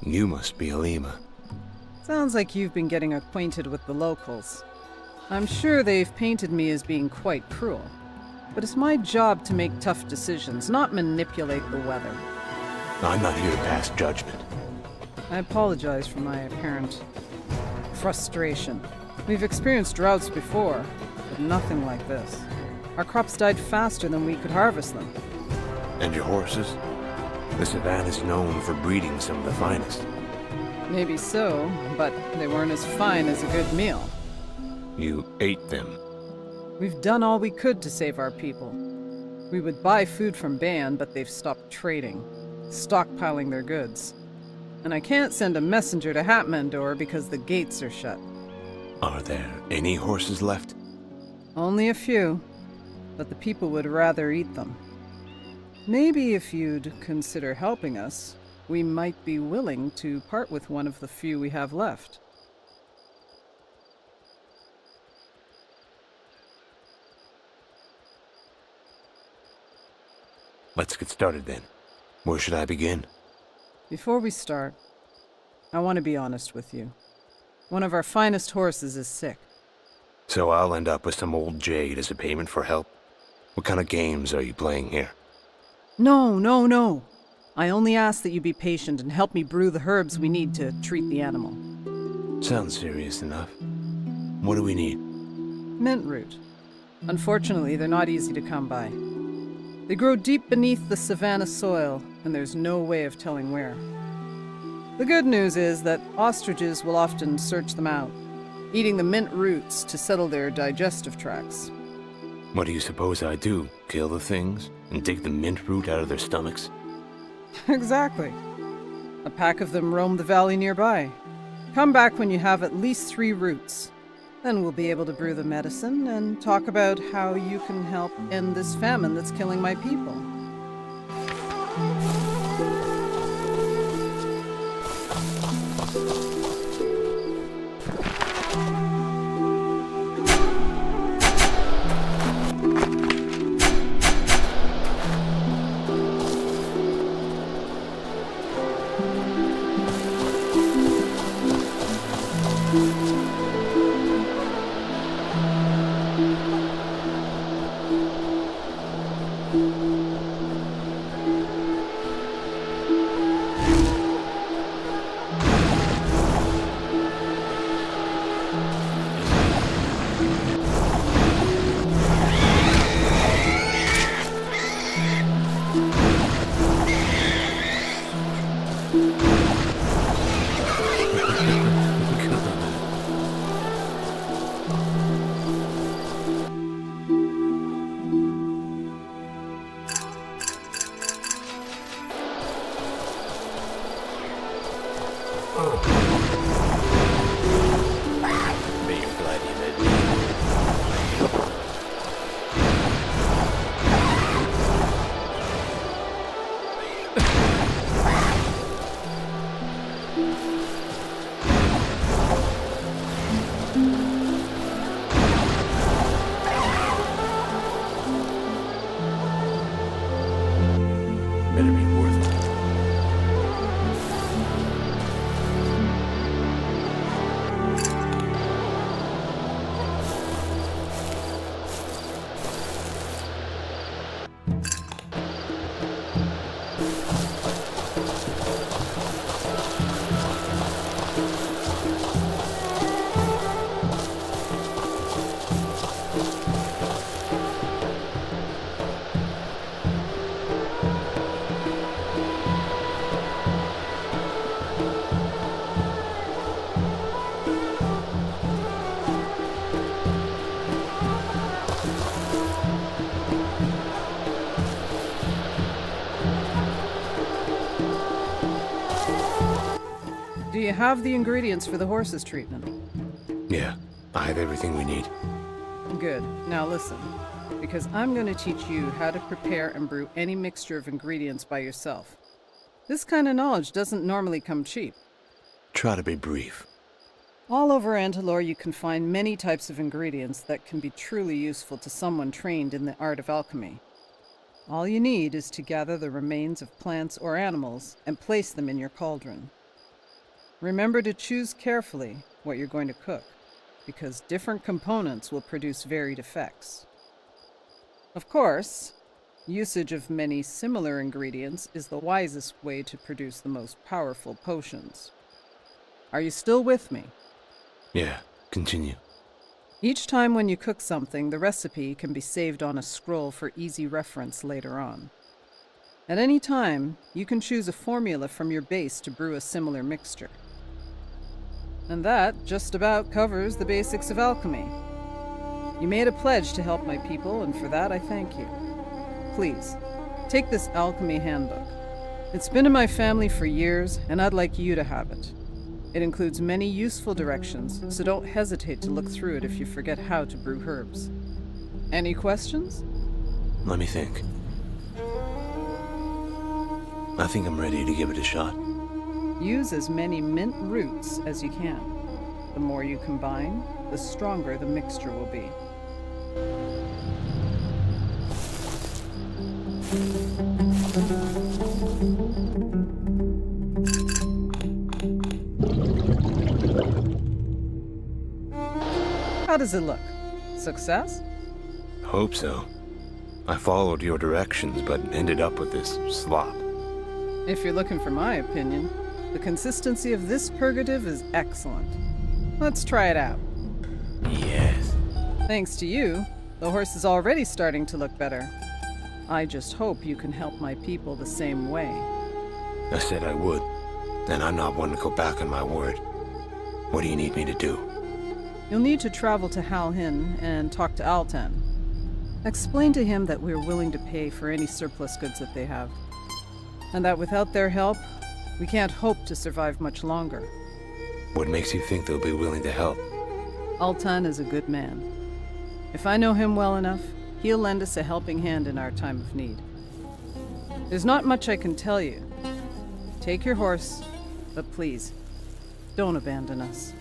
You must be Alima. Sounds like you've been getting acquainted with the locals. I'm sure they've painted me as being quite cruel. But it's my job to make tough decisions, not manipulate the weather. I'm not here to pass judgment. I apologize for my apparent frustration. We've experienced droughts before, but nothing like this. Our crops died faster than we could harvest them. And your horses? The Savannah's known for breeding some of the finest. Maybe so, but they weren't as fine as a good meal. You ate them. We've done all we could to save our people. We would buy food from Ban, but they've stopped trading, stockpiling their goods. And I can't send a messenger to Hatmandor because the gates are shut. Are there any horses left? Only a few, but the people would rather eat them. Maybe if you'd consider helping us, we might be willing to part with one of the few we have left. Let's get started then. Where should I begin? Before we start, I want to be honest with you. One of our finest horses is sick. So I'll end up with some old jade as a payment for help? What kind of games are you playing here? No. I only ask that you be patient and help me brew the herbs we need to treat the animal. Sounds serious enough. What do we need? Mint root. Unfortunately, they're not easy to come by. They grow deep beneath the Savannah soil, and there's no way of telling where. The good news is that ostriches will often search them out, eating the mint roots to settle their digestive tracts. What do you suppose I do? Kill the things and dig the mint root out of their stomachs? Exactly. A pack of them roam the valley nearby. Come back when you have at least 3 roots. Then we'll be able to brew the medicine and talk about how you can help end this famine that's killing my people. Do you have the ingredients for the horse's treatment? Yeah, I have everything we need. Good. Now listen, because I'm going to teach you how to prepare and brew any mixture of ingredients by yourself. This kind of knowledge doesn't normally come cheap. Try to be brief. All over Antilor you can find many types of ingredients that can be truly useful to someone trained in the art of alchemy. All you need is to gather the remains of plants or animals and place them in your cauldron. Remember to choose carefully what you're going to cook, because different components will produce varied effects. Of course, usage of many similar ingredients is the wisest way to produce the most powerful potions. Are you still with me? Yeah, continue. Each time when you cook something, the recipe can be saved on a scroll for easy reference later on. At any time, you can choose a formula from your base to brew a similar mixture. And that just about covers the basics of alchemy. You made a pledge to help my people, and for that I thank you. Please, take this alchemy handbook. It's been in my family for years, and I'd like you to have it. It includes many useful directions, so don't hesitate to look through it if you forget how to brew herbs. Any questions? Let me think. I think I'm ready to give it a shot. Use as many mint roots as you can. The more you combine, the stronger the mixture will be. How does it look? Success? Hope so. I followed your directions, but ended up with this slop. If you're looking for my opinion, the consistency of this purgative is excellent. Let's try it out. Yes. Thanks to you, the horse is already starting to look better. I just hope you can help my people the same way. I said I would, and I'm not one to go back on my word. What do you need me to do? You'll need to travel to Halhin and talk to Altan. Explain to him that we're willing to pay for any surplus goods that they have, and that without their help, we can't hope to survive much longer. What makes you think they'll be willing to help? Altan is a good man. If I know him well enough, he'll lend us a helping hand in our time of need. There's not much I can tell you. Take your horse, but please, don't abandon us.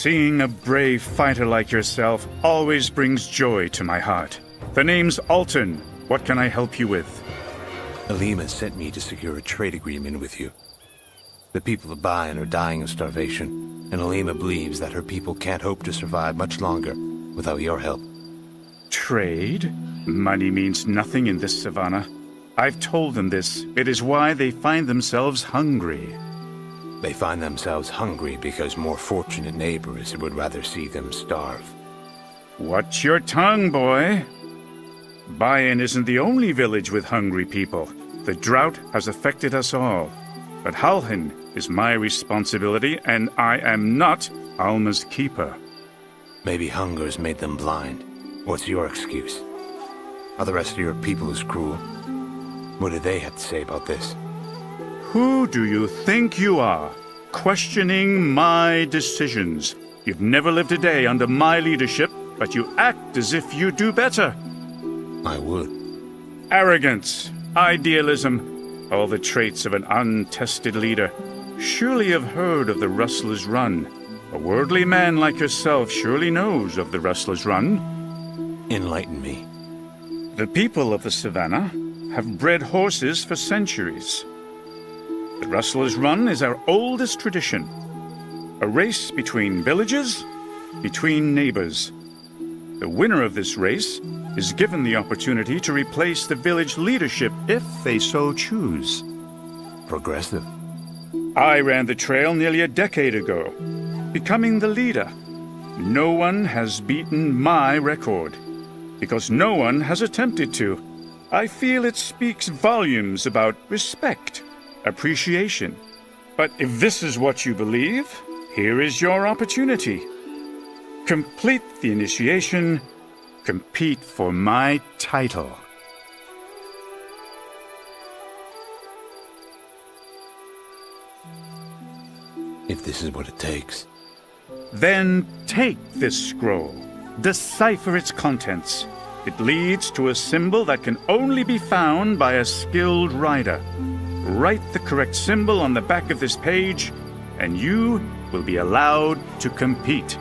Seeing a brave fighter like yourself always brings joy to my heart. The name's Alton. What can I help you with? Alima sent me to secure a trade agreement with you. The people of Bayan are dying of starvation, and Alima believes that her people can't hope to survive much longer without your help. Trade? Money means nothing in this Savannah. I've told them this. It is why they find themselves hungry. They find themselves hungry because more fortunate neighbors would rather see them starve. Watch your tongue, boy. Bayan isn't the only village with hungry people. The drought has affected us all. But Halhin is my responsibility, and I am not Alma's keeper. Maybe hunger's made them blind. What's your excuse? Are the rest of your people as cruel? What do they have to say about this? Who do you think you are? Questioning my decisions. You've never lived a day under my leadership, but you act as if you do better. I would. Arrogance, idealism, all the traits of an untested leader. Surely you've heard of the Rustler's Run. A worldly man like yourself surely knows of the Rustler's Run. Enlighten me. The people of the Savannah have bred horses for centuries. The Rustler's Run is our oldest tradition. A race between villages, between neighbors. The winner of this race is given the opportunity to replace the village leadership if they so choose. Progressive. I ran the trail nearly a decade ago, becoming the leader. No one has beaten my record, because no one has attempted to. I feel it speaks volumes about respect, appreciation. But if this is what you believe, here is your opportunity. Complete the initiation, compete for my title. If this is what it takes. Then take this scroll, decipher its contents. It leads to a symbol that can only be found by a skilled rider. Write the correct symbol on the back of this page, and you will be allowed to compete.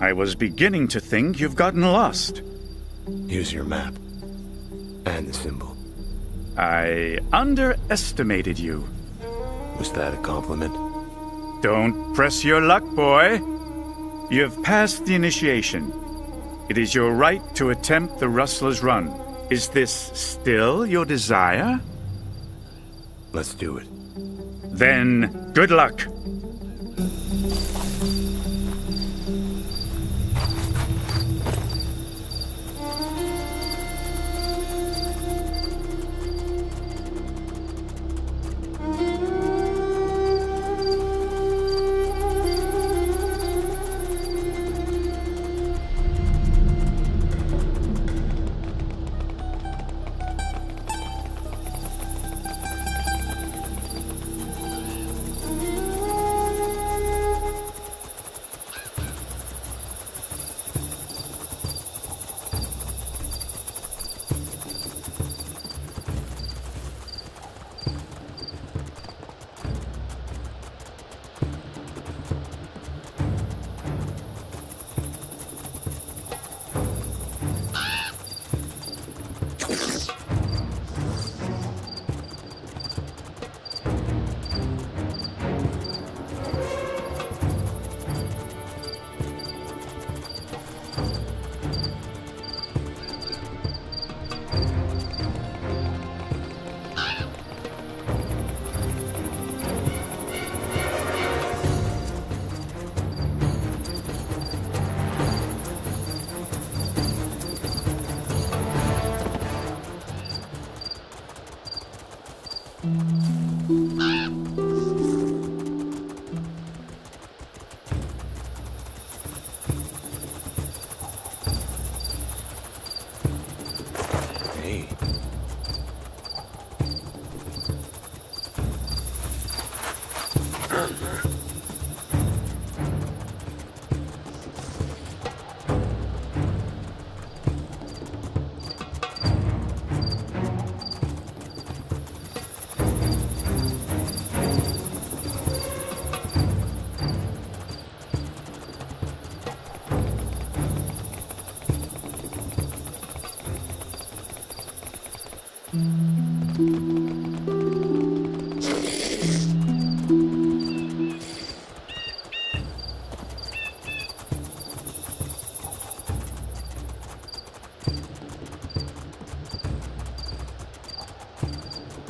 I was beginning to think you've gotten lost. Here's your map. And the symbol. I underestimated you. Was that a compliment? Don't press your luck, boy. You've passed the initiation. It is your right to attempt the Rustler's Run. Is this still your desire? Let's do it. Then, good luck.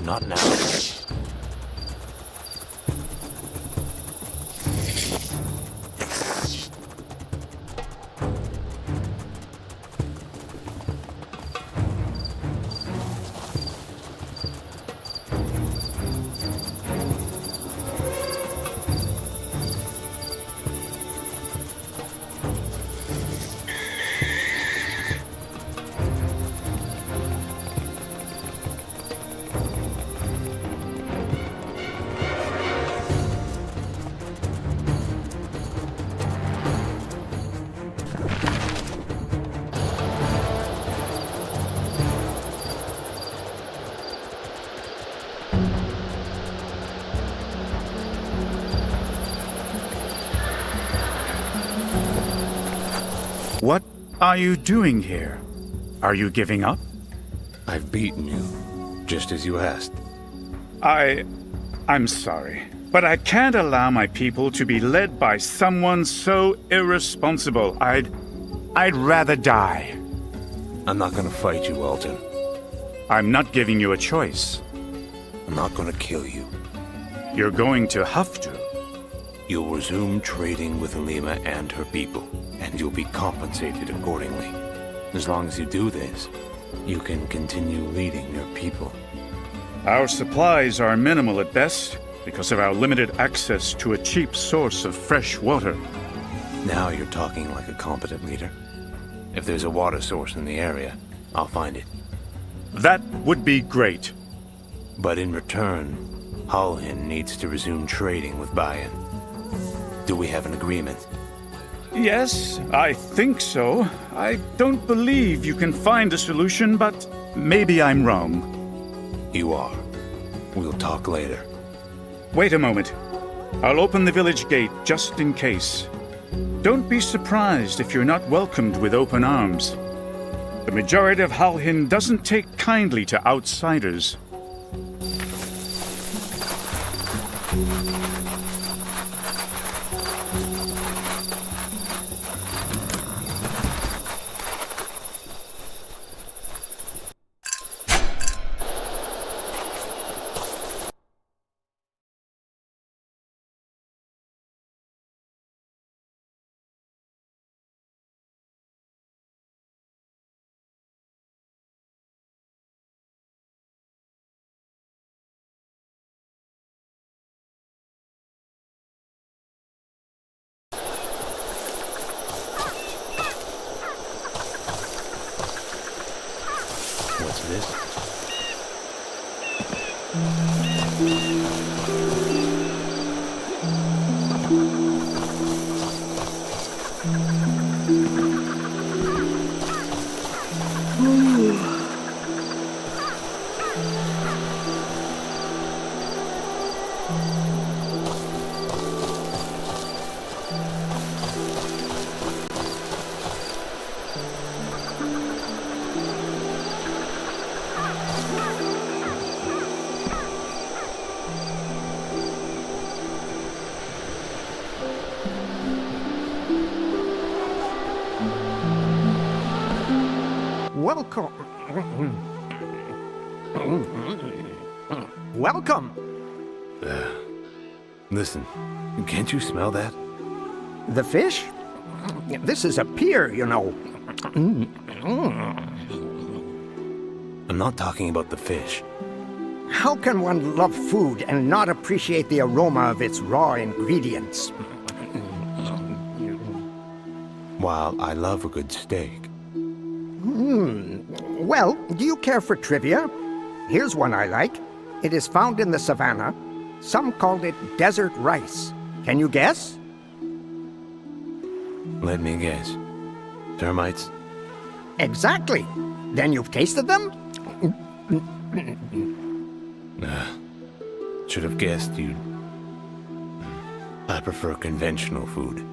Not now. What are you doing here? Are you giving up? I've beaten you, just as you asked. I'm sorry, but I can't allow my people to be led by someone so irresponsible. I'd rather die. I'm not gonna fight you, Alton. I'm not giving you a choice. I'm not gonna kill you. You're going to have to. You'll resume trading with Alima and her people, and you'll be compensated accordingly. As long as you do this, you can continue leading your people. Our supplies are minimal at best, because of our limited access to a cheap source of fresh water. Now you're talking like a competent leader. If there's a water source in the area, I'll find it. That would be great. But in return, Halhin needs to resume trading with Bayan. Do we have an agreement? Yes, I think so. I don't believe you can find a solution, but maybe I'm wrong. You are. We'll talk later. Wait a moment. I'll open the village gate just in case. Don't be surprised if you're not welcomed with open arms. The majority of Halhin doesn't take kindly to outsiders. What's this? Welcome. Welcome. Listen, can't you smell that? The fish? This is a pier, you know. I'm not talking about the fish. How can one love food and not appreciate the aroma of its raw ingredients? While I love a good steak. Well, do you care for trivia? Here's one I like. It is found in the Savannah. Some called it desert rice. Can you guess? Let me guess. Termites? Exactly. Then you've tasted them? Should have guessed you. I prefer conventional food.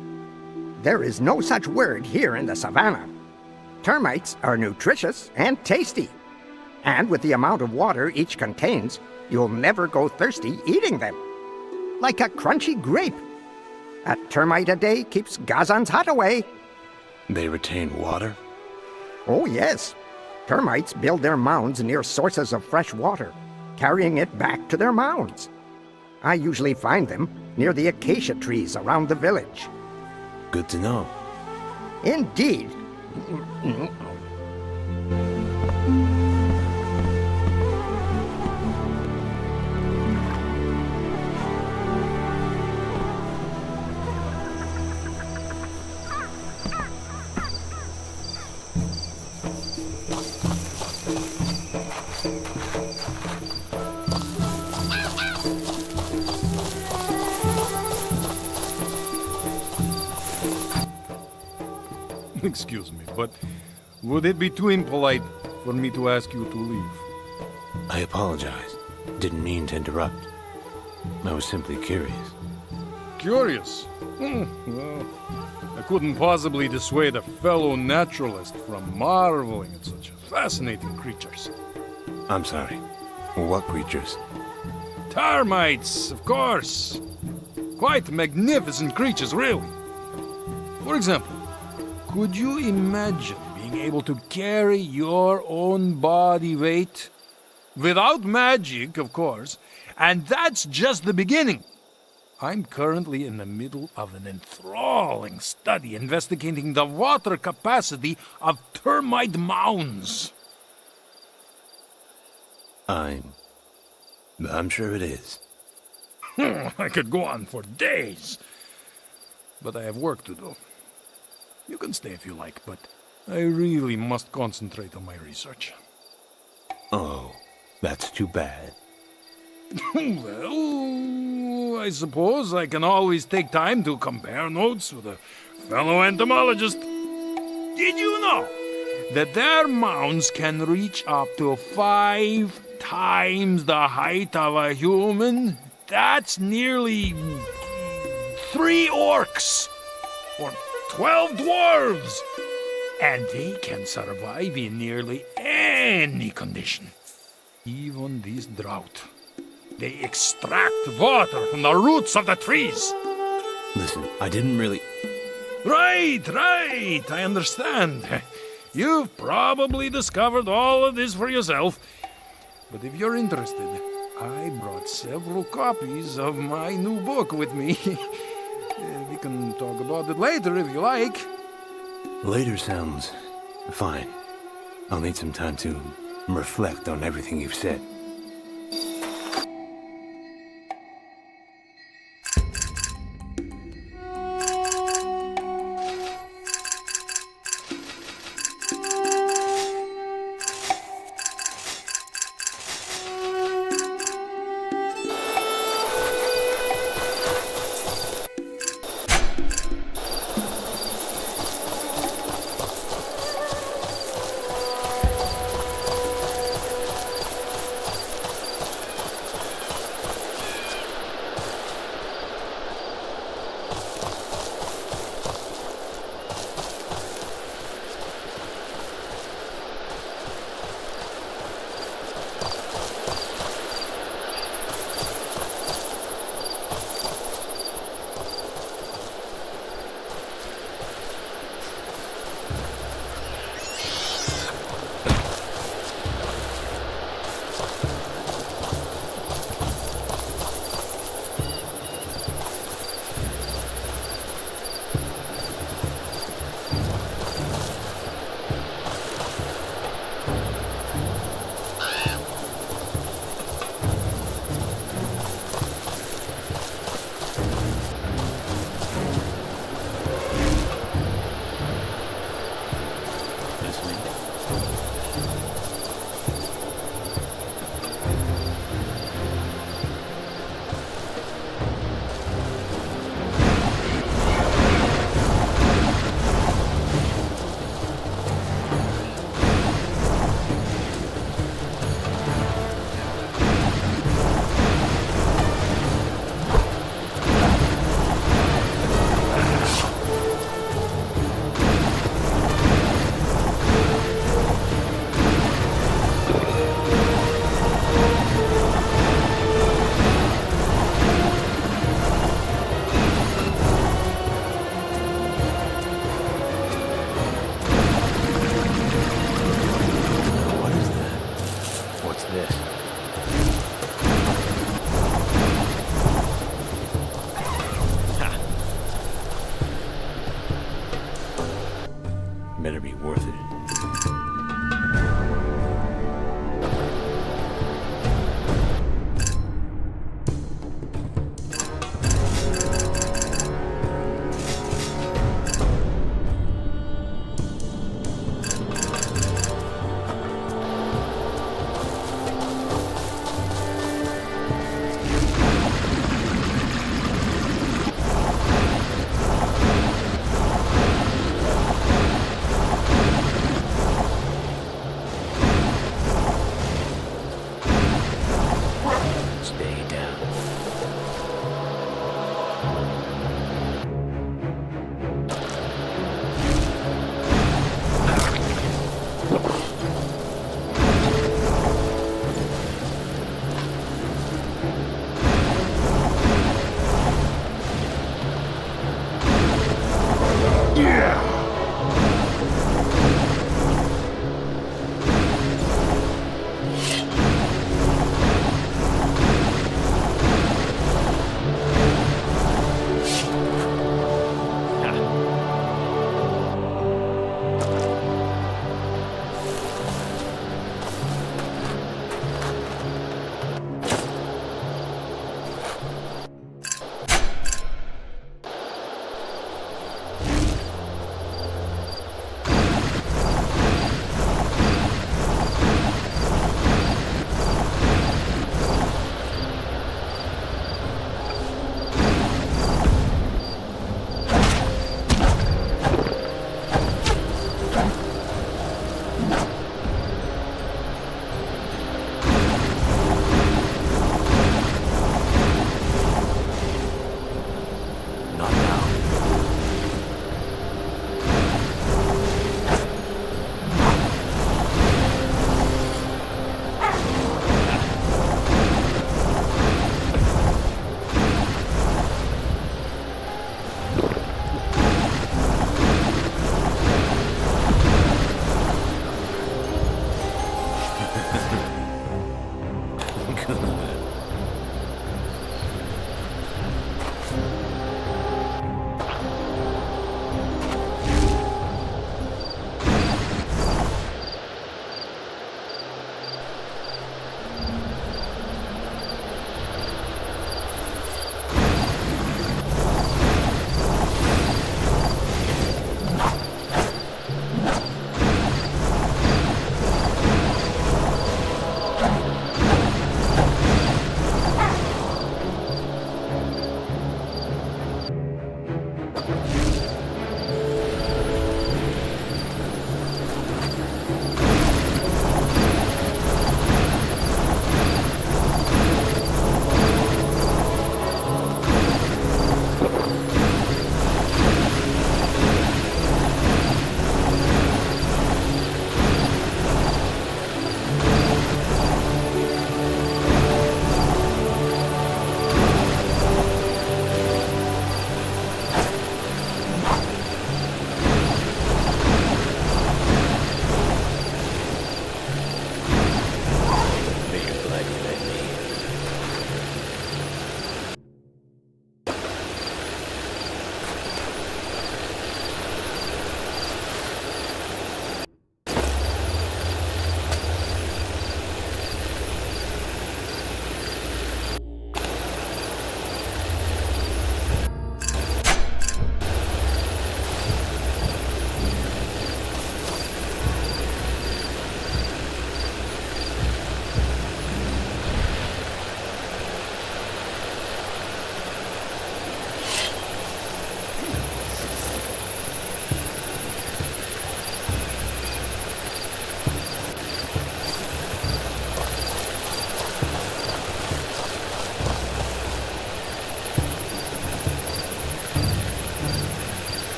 There is no such word here in the Savannah. Termites are nutritious and tasty. And with the amount of water each contains, you'll never go thirsty eating them. Like a crunchy grape. A termite a day keeps Gazan's hut away. They retain water? Oh, yes. Termites build their mounds near sources of fresh water, carrying it back to their mounds. I usually find them near the acacia trees around the village. Good to know. Indeed. Excuse me, but would it be too impolite for me to ask you to leave? I apologize. Didn't mean to interrupt. I was simply curious. Curious? Well, I couldn't possibly dissuade a fellow naturalist from marveling at such fascinating creatures. I'm sorry. What creatures? Termites, of course. Quite magnificent creatures, really. For example, could you imagine being able to carry your own body weight? Without magic, of course. And that's just the beginning. I'm currently in the middle of an enthralling study investigating the water capacity of termite mounds. I'm sure it is. I could go on for days. But I have work to do. You can stay if you like, but I really must concentrate on my research. Oh, that's too bad. Well, I suppose I can always take time to compare notes with a fellow entomologist. Did you know that their mounds can reach up to 5 times the height of a human? That's nearly 3 orcs. for 12 dwarves. And they can survive in nearly any condition. Even this drought. They extract water from the roots of the trees. Listen, I didn't really... Right, I understand. You've probably discovered all of this for yourself. But if you're interested, I brought several copies of my new book with me. We can talk about it later if you like. Later sounds fine. I'll need some time to reflect on everything you've said.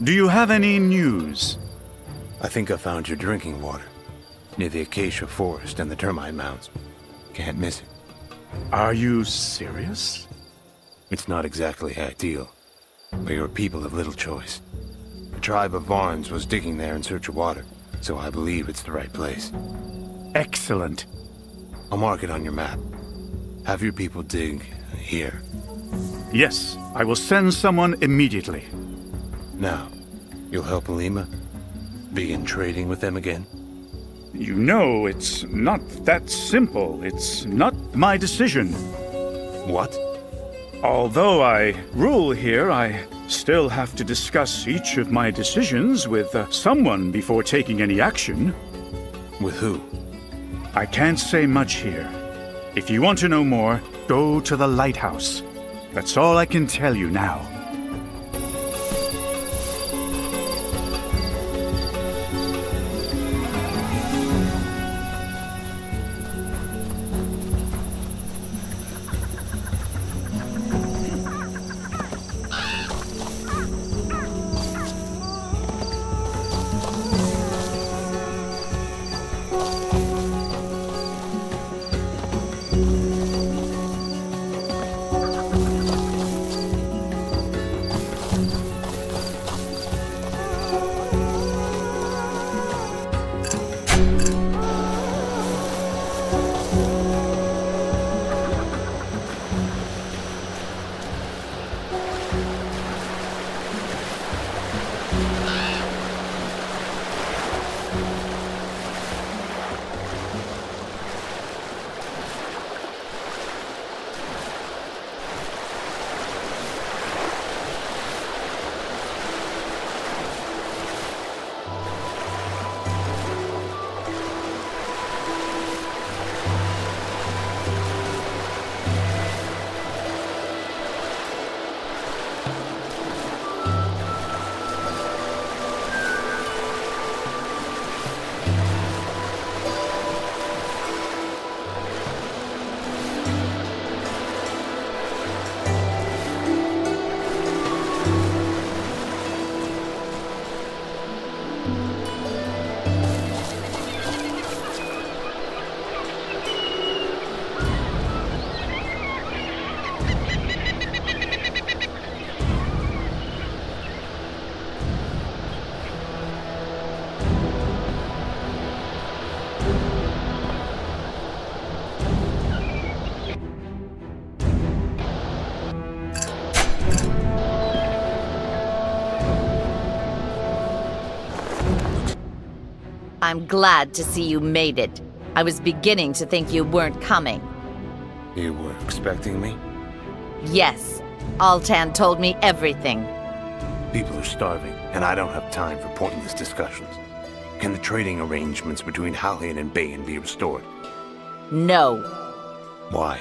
Do you have any news? I think I found your drinking water, near the acacia forest and the termite mounds. Can't miss it. Are you serious? It's not exactly ideal, but your people have little choice. A tribe of Varns was digging there in search of water, so I believe it's the right place. Excellent. I'll mark it on your map. Have your people dig here. Yes, I will send someone immediately. Now, you'll help Alima? Begin trading with them again? You know, it's not that simple. It's not my decision. What? Although I rule here, I still have to discuss each of my decisions with someone before taking any action. With who? I can't say much here. If you want to know more, go to the lighthouse. That's all I can tell you now. I'm glad to see you made it. I was beginning to think you weren't coming. You were expecting me? Yes. Altan told me everything. People are starving, and I don't have time for pointless discussions. Can the trading arrangements between Halhin and Bayan be restored? No. Why?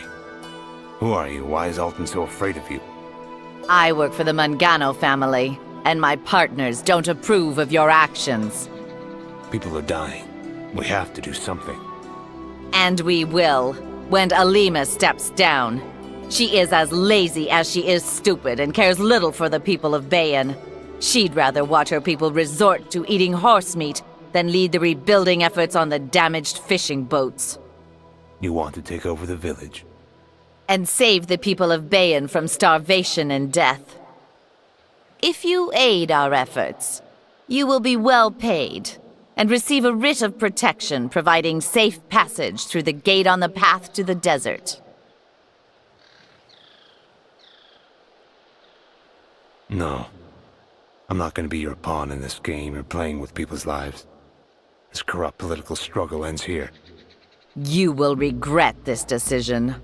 Who are you? Why is Altan so afraid of you? I work for the Mangano family, and my partners don't approve of your actions. People are dying. We have to do something. And we will, when Alima steps down. She is as lazy as she is stupid and cares little for the people of Bayan. She'd rather watch her people resort to eating horse meat than lead the rebuilding efforts on the damaged fishing boats. You want to take over the village? And save the people of Bayan from starvation and death. If you aid our efforts, you will be well paid and receive a writ of protection providing safe passage through the gate on the path to the desert. No. I'm not going to be your pawn in this game. You're playing with people's lives. This corrupt political struggle ends here. You will regret this decision.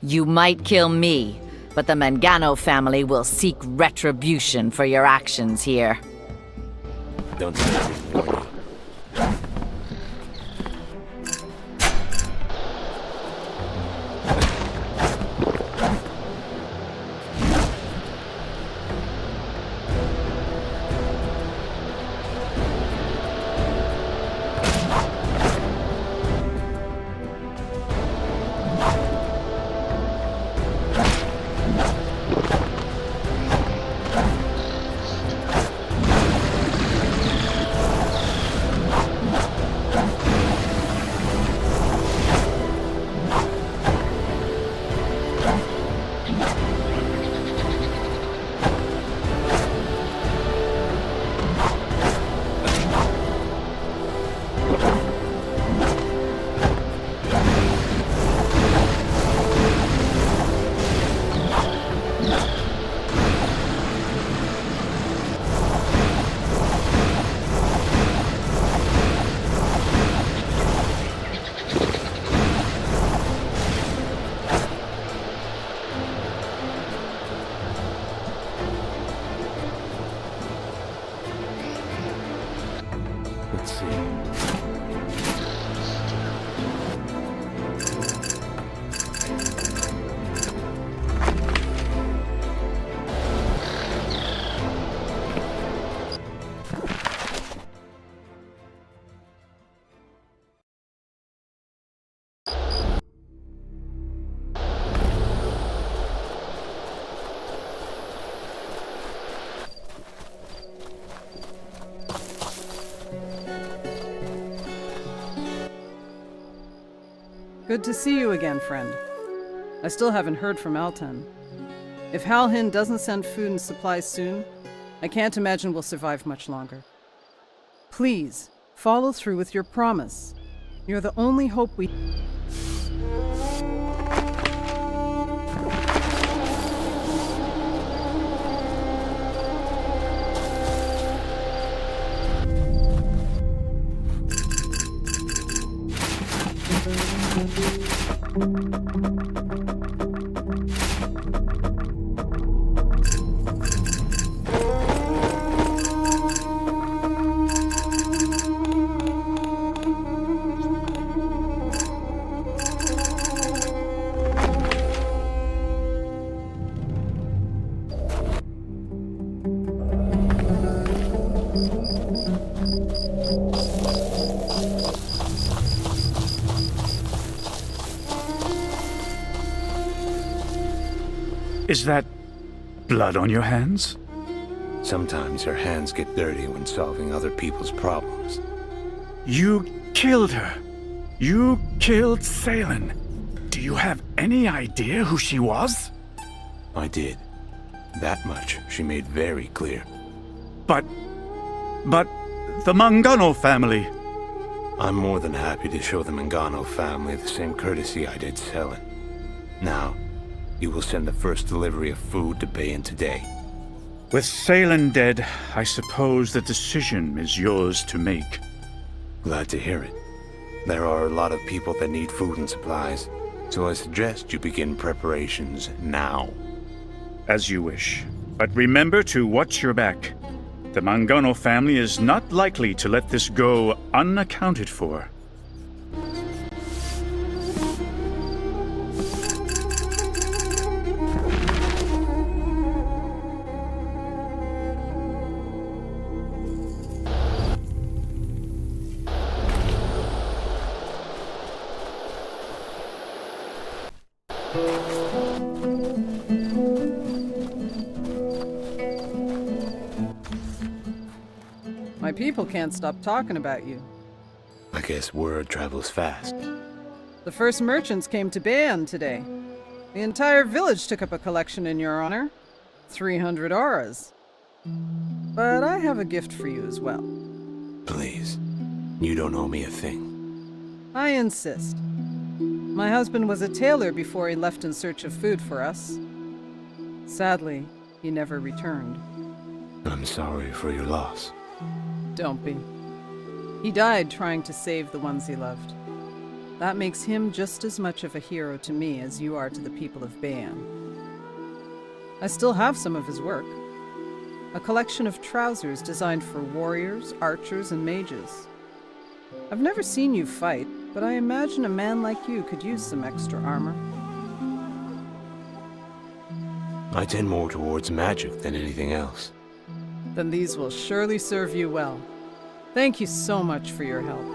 You might kill me, but the Mangano family will seek retribution for your actions here. Don't say anything for me. Let's see. Good to see you again, friend. I still haven't heard from Altan. If Halhin doesn't send food and supplies soon, I can't imagine we'll survive much longer. Please, follow through with your promise. You're the only hope we... Is that blood on your hands? Sometimes your hands get dirty when solving other people's problems. You killed her. You killed Salen. Do you have any idea who she was? I did. That much she made very clear. But the Mangano family. I'm more than happy to show the Mangano family the same courtesy I did Selen. Now, you will send the first delivery of food to Bayan today. With Salen dead, I suppose the decision is yours to make. Glad to hear it. There are a lot of people that need food and supplies, so I suggest you begin preparations now. As you wish. But remember to watch your back. The Mangano family is not likely to let this go unaccounted for. My people can't stop talking about you. I guess word travels fast. The first merchants came to Bayan today. The entire village took up a collection in your honor. 300 auras. But I have a gift for you as well. Please. You don't owe me a thing. I insist. My husband was a tailor before he left in search of food for us. Sadly, he never returned. I'm sorry for your loss. Don't be. He died trying to save the ones he loved. That makes him just as much of a hero to me as you are to the people of Bayan. I still have some of his work. A collection of trousers designed for warriors, archers, and mages. I've never seen you fight, but I imagine a man like you could use some extra armor. I tend more towards magic than anything else. Then these will surely serve you well. Thank you so much for your help.